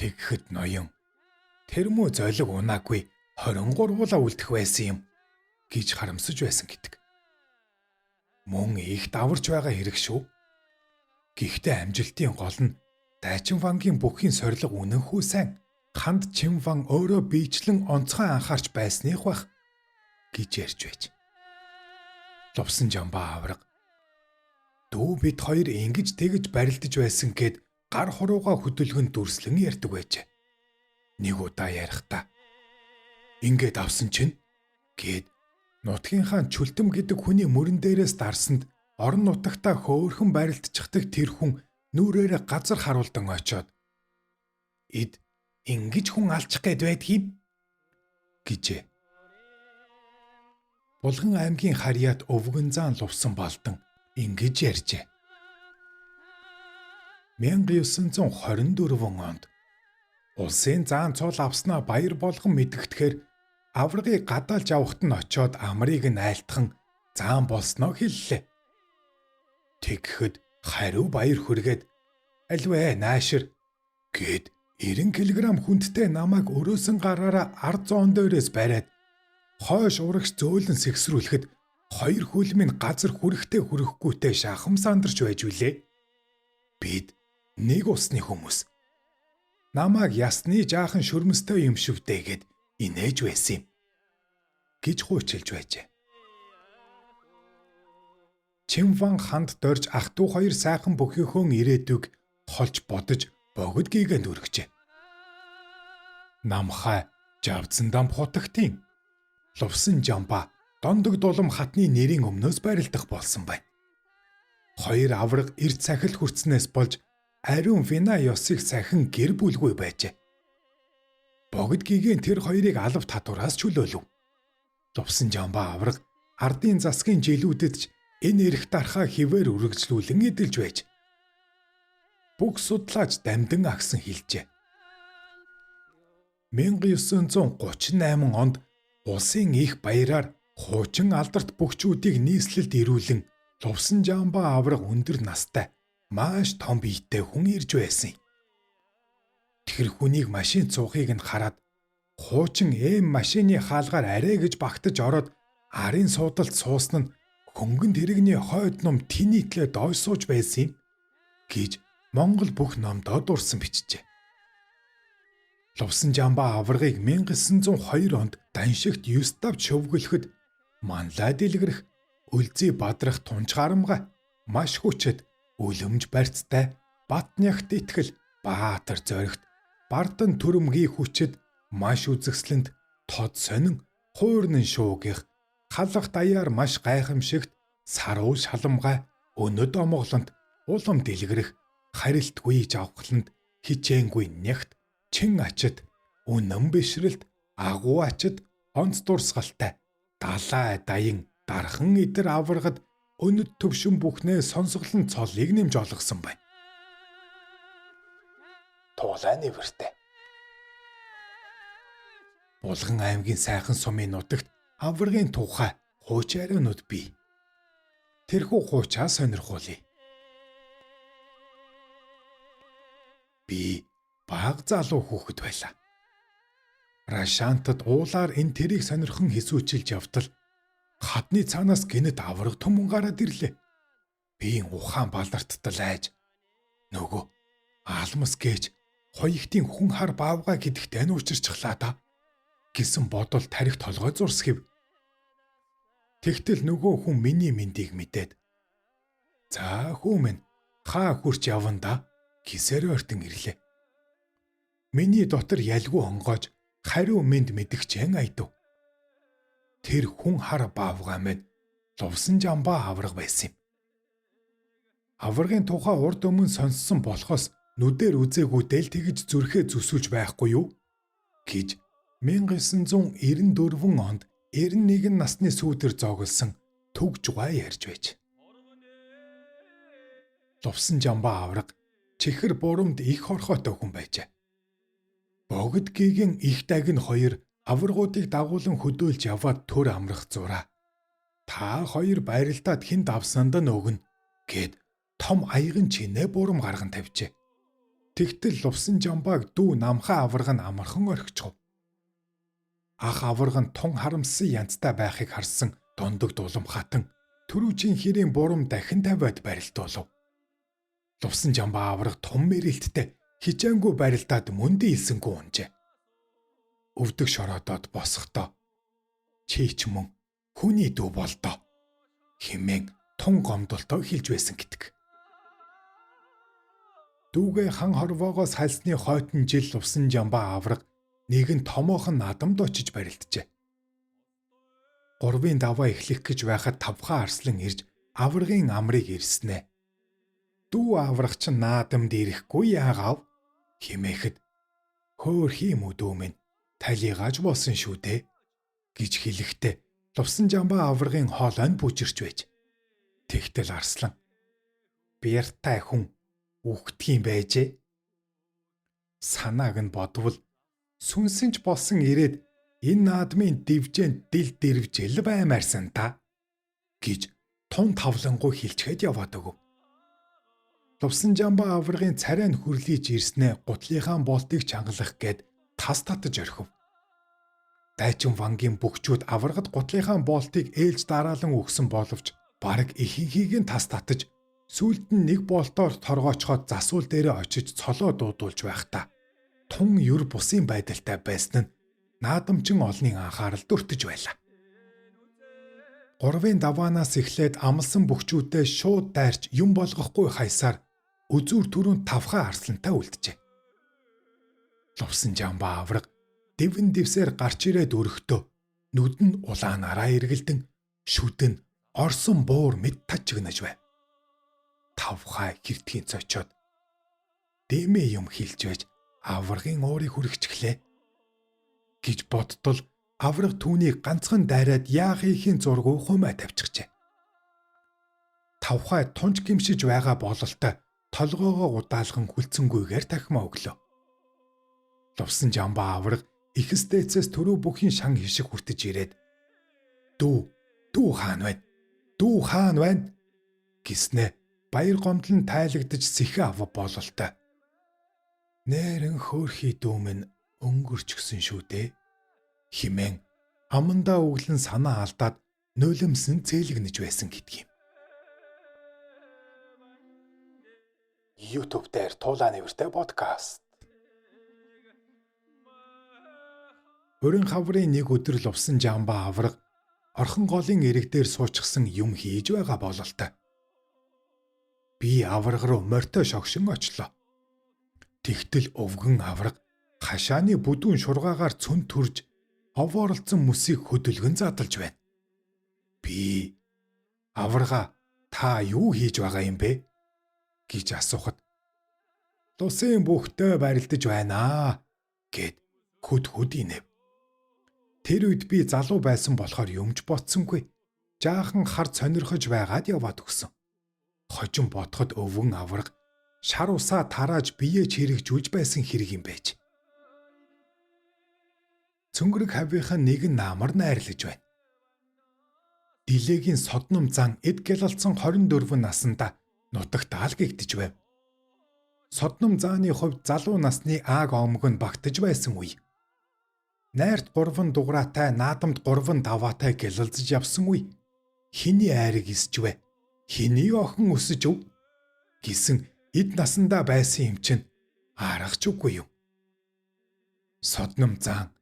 Тэгэхэд ноён тэр муу золиг унаагүй 23-уулаа үлдэх байсан юм гэж харамсаж байсан гэдэг. Мөн их даварч байгаа хэрэг шүү. Гэхдээ амжилтын гол нь Дайчин вангийн бүхийн сорилго үнэнхүү сайн ханд Чин ван өөрөө биечлэн онцгой анхаарч байсных байх гэж ярьж байж. Лувсан Жамбаа авраг дүү бид хоёр ингэж тэгж барилдаж байсан гэд гар хурууга хөдөлгөн дүрслэн ярьдаг байжээ. Нэг удаа ярихдаа ингээд авсан чинь гэд нутгийнхаа Чүлтэм гэдэг хүний мөрөн дээрээс дарсанд орон нутагтаа хөөрхөн барилдчихдаг тэр хүн нүрээрээ газар харуулдан очоод "Эд ингэж хүн алчих гээд байдгийм" гэжээ. Булган аймгийн харьяат өвгөн заан лувсан балдан ингэж ярьжээ. 1924 онд улсын заан цол авснаа баяр болгон мэдгэтгэхээр аврагыг гадаалж авахт нь очоод амрыг нь айлтхан заан болсноо хэллээ. Тэгэхэд хариу баяр хүргээд "Альвэ наашир" гэд 90 кг хүндтэй намайг өрөөсөн гараараа ард зоон дээрээс бариад хойш урагш зөөлөн сэгсрүүлэхэд 2 хөлмийн газар хүрэхгүйтэй шахам сандарч байж үлээ. Бид нэг усны хүмүүс. Намайг ясны жаахан шүрмэстэй юм шивдээгээд инээж байсан юм гэж хуучилж байжээ. Чин ван ханд дорж ах トゥ хоёр сайхан бүхийхөн ирээдүг холж бодож богд гигэнд өргөжээ. Намхай жавцсан дам хутагтын Лувсан Жамбаа дондог дулам хатны нэрийн өмнөөс барилдах болсон байна. Хоёр авраг эрт сахил хүртснээс болж ариун вина ёсыг сахин гэр бүлгүй байжээ. Богд гигийн тэр хоёрыг алав татвараас чөлөөлөв. Лувсан Жамбаа авраг ардын засгийн жилүүдэд ч энэ эрх дархаа хിവэр үргэлжлүүлэн эдэлж байж бүх судлаач дамдан агсан хэлжээ. 1938 онд улсын их баяраар хуучин алдарт бөхчүүдийг нийслэлд ирүүлэн Лувсан Жамбаа авраг өндөр настай маш том биетэй хүн ирж байсан. Тэр хүнийг машин цуухыг нь хараад хуучин машины хаалгаар арай гэж багтаж ороод арын суудалд суусан нь хөнгөн тэрэгний хойд ном тинитлээ доош сууж байсан юм гэж Монгол бүх номдоо дурсан бичжээ. Лувсан Жамбаа аврагыг 1902 онд Даншигт Юстав шөвгөлөхөд манлай дэлгэрэх Үлзий бадрах тунчгарамга маш хүчит үлэмж барьцтай Батнягт итгэл баатар зоригт бардан түрэмгийн хүчит маш үзэсгэлэнт тод сонин хуурнын шуугийнх халах даяар маш гайхамшигт саруу шаламгай өнөд омголонт улам дэлгэрэх харилтгүй жавхланд хичээнгүй нягт чин ачид үнэн бишрэлт агуу ачид онц дурсгалтай далай даян дархан идэр аврагад өнөд төвшин бүхнээ сонсголон цолыг нэмж олгосон байна. Туулай нэвэртэй. Булган аймгийн сайхан сумын нутагт аврагын тухай хууч ариунууд бий. Тэрхүү хуучаа сонирхуулъя. Би баг залуу хүүхэд байлаа. Рашантад уулаар энэ тэрийг сонирхон хэсүүчилж явтал хадны цаанаас гинэт авраг түмэн гараад ирлээ. Биеийн ухаан балартал айж нөгөө алмас гэж хоёигтын хүн хар баавга гэдэгт ань учирчглаа да гэсэн бодол тарих толгой зурсхив. Тэгтэл нөгөө хүн миний мэндийг мэдээд "За хүү минь хаа хурч явна да" гэсээр ортон ирлээ. Миний дотор ялгүй онгоож хариу мэд мэдгчэн айдав. Тэр хүн хар баавга мэд Лувсан Жамбаа авраг байсан юм. Аврагын тухай урд өмнө сонссон болохоос нүдээр үзээгүйдээ л тэгж зүрхээ зүсүүлж байхгүй юу гэж 1994 онд 91 насны сүүдэр зоглсон төг жугай ярьж байж. Лувсан Жамбаа авраг чихэр бурамд их орхойтой хүн байжээ. Богд гигийн их дагн хоёр аваргуудыг дагуулan хөдөөлж яваад төр амрах зураа. Та хоёр байралтаад хэн давсанд нь өгнө гэд том аяган чинээ бурам гарган тавьжээ. Тэгтэл Лувсан Жамбааг дүү намхаа аварга нь амархан орхичихв. Ах аварга нь тун харамссан янзтай байхыг харсан дондог дулам хатан түрүүчийн хэрийн бурам дахин тавиад барилдуулав. Лувсан Жамбаа аварга том мэрэлттэй хичээнгүй барилдаад мөндөө илсэнгүй унжээ. Өвдөг шороодоод босохдоо чи ч мөн хүний дүү болдоо хэмээн тун гомдолтой хэлж байсан гэдэг. Дүүгээ хан хорвоогоос хальсны хойтон жил Лувсан Жамбаа аварга нэгэн томоохон надамд очиж барилджээ. Гурвын даваа эхлэх гэж байхад тавхаа арслан ирж аваргын амрыг ирснэ. Дүү аврагч наадамд ирэхгүй яагав хэмээхэд хөөхий мөдөө минь талигааж болсон шүү дээ гэж хэлэхдээ Лувсан Жамбаа аваргын хоолойн бүжирч байж. Тэгтэл арслан бяртай хүн үхтгийм байжээ. Санааг нь бодвол сүнсэнч болсон ирээд энэ наадмын дивжээнд дил дэрвжил баймаарсан та гэж тун тавлангуй хэлчихэд яваад өгөв. Лувсан Жамбаа аваргын царай нь хүрлийж ирснээ гутлынхаа болтыг чангалах гээд тас татаж орхив. Дайчин вангийн бүгчүүд аваргад гутлынхаа болтыг ээлж дараалан өгсөн боловч бараг ихэнхийг нь тас татаж сүүлд нь нэг болтоор торгоочхоод засвал дээрээ очиж цолоо дуудуулж байхдаа тун юр бусын байдалтай байсан нь наадамчин олнын анхаарал дүртэж байлаа. Гурвын даваанаас эхлээд амлсан бүгчүүдээ шууд дайрч юм болгохгүй хайсаар үзүүр түрүүнд тавхаа арслантай үлджээ. Лувсан Жамбаа аварга дэвэн дэвсээр гарч ирээд өрөхдөө нүд нь улаанаараа эргэлдэн шүдэн орсон буур мэд тажигнаж байв. Тавхаа хэртгийн цочоод дэмээ юм хэлж байж аваргын уурыг хүрэгчлээ гэж бодтол аварга түүнийг ганцхан дайраад яахын зургуу хумаа тавьчихжээ. Тавхаа тунж гимшиж байгаа бололтой толгоогоо удаалган хүлцэнгүйгээр тахмаа өглөө. Лувсан Жамбаа аварга ихэстэйцээс төрөө бүхийн шан хишиг хүртэж ирээд дүү хаана байна? Дүү хаана байна? Гэснэ баяр гомдол нь тайлагдж сэхэ ав бололтой. Нээрэн хөөхий дүү минь өнгөрч гсэн шүү дээ хэмээн амандаа өглөн санаа алдаад нулимсэн цээлэгнэж байсан гэдгийг. YouTube дээр Туулаа нэвртэй подкаст. Өрн хаврын нэг өдөр Лувсан Жамбаа аварга орхон голын эрэг дээр суучихсан юм хийж байгаа бололтой. Би аварга руу морьтой шогшин очлоо. Тэгтэл өвгөн аварга хашааны бүдүүн шургаагаар цүн төрж овооролцсон мөсийг хөдөлгөн задлж байна. Би аварга та юу хийж байгаа юм бэ гэж асуухад "Тусын бүхтэй барилдаж байна" гэд хөд инэв. Тэр үед би залуу байсан болохоор юмж ботсонгүй. Жаахан хар сонирхож байгаад яваад өгсөн. Хожим ботход өвгөн аварга шар усаа тарааж биеэ чирэгжүүлж байсан хэрэг юм байж. Цөнгөрөг хавийнхаа нэгэн наамар найрлаж байна. Дилэгийн содном зан эд гялалцсан 24 наснда нутагт алгэгдэж байв. Содном зааны хувьд залуу насны ааг омог нь багтаж байсан үе. Найрт 3 дуграатай, наадамд 3 даваатай гялалзаж явсан үе. Хиний айрыг исж вэ? Хиний охин өсөж өв? Гэсэн эд насандаа байсан юм чинь аргач үгүй юу? Содном зан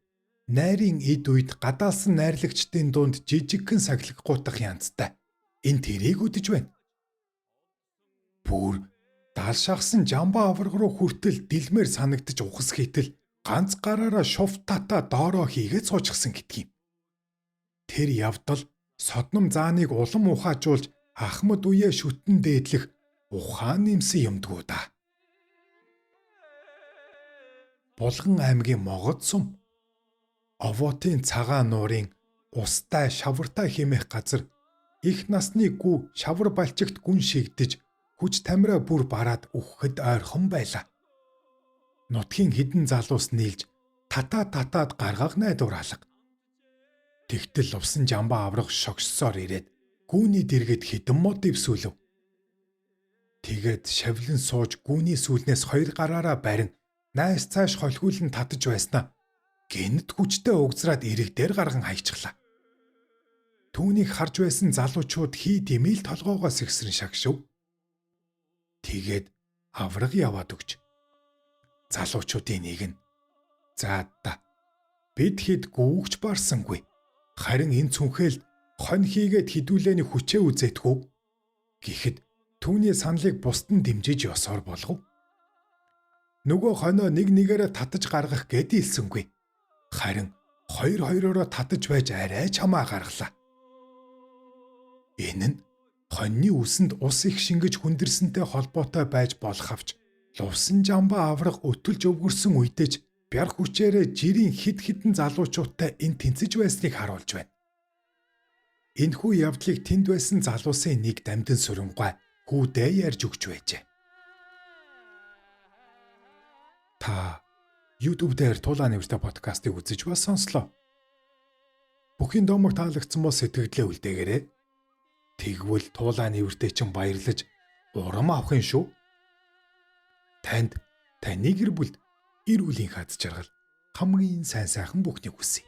найрын эд үед гадаалсан найрлагчдын дунд жижигхэн сахилах гутах янзтай. Энэ тэрийг үдэж байна. Бүр даалшаахсан Жамбаа аварга руу хүртэл дилмээр санагдаж ухас хийтэл ганц гараараа шуфтата доороо хийгээд суучихсан гэдгийг. Тэр явдал содном зааныг улам ухаажуулж ахмад үеэ шүтэн дээдлэх ухаан нэмсэн юмдгүү да. Булган аймгийн Могод сум Овоотын цагаан нуурын устай шавартай хэмээх газар их насны гүү шавар балчигт гүн шигдэж хүч тамираа бүр бараад үхэхэд ойрхон байлаа. Нутгийн хідэн залуус нийлж татаад гаргах найдвар алга. Тэгтэл лувсан жамбаа аврах шогссоор ирээд гүүний дэргэд хідэн мод ивсүүлв. Тэгээд шавлан сууж гүүний сүүлнээс 2 гараараа барин найс цааш холхиулан татаж байснаа гинт хүчтэй угзраад эрэг дээр гарган хайчихлаа. Түүнийг харж байсан залуучууд хий димэл толгоогоос ихсрэн шагшив. Тэгээд авраг яваад өгч. Залуучуудын нэг нь "За да. Бид хэд гүүгч барсангүй. Харин энэ цүнхэл хонь хийгээд хідүүлээний хүчээ үзээдгүү" гэхэд түүний саналыг бусд нь дэмжиж ёсоор болгов. Нөгөө хоноо нэг нэгээрээ татаж гаргах гэд илсэнгүй. Харин 2-2-ороо татаж байж арай чамаа гаргалаа. Энэ нь хоньны үсэнд ус их шингэж хүндэрсэнтэй холбоотой байж болох авч лувсан жамбаа аврах өтөлж өвгөрсөн үедэж бяр хүчээрээ жирийн хидэн залуучуудтай энэ тэнцэж байсныг харуулж байна. Энэхүү явдлыг тэнд байсан залуусын нэг дамдын сүрэнгүй хүүдээ ярьж өгч байжээ. Та YouTube дээр Туулаа нэртэй подкастыг үзэж ба сонслоо. Бүхийн доомор таалагдсан бол сэтгэлдээ үлдээгээрэй. Тэгвэл Туулаа нэртэй чинь баярлаж урам авах юм шүү. Танд таны гэр бүлд эрүүлийн хад жаргал хамгийн сайн сайхан бүхнийг хүсье.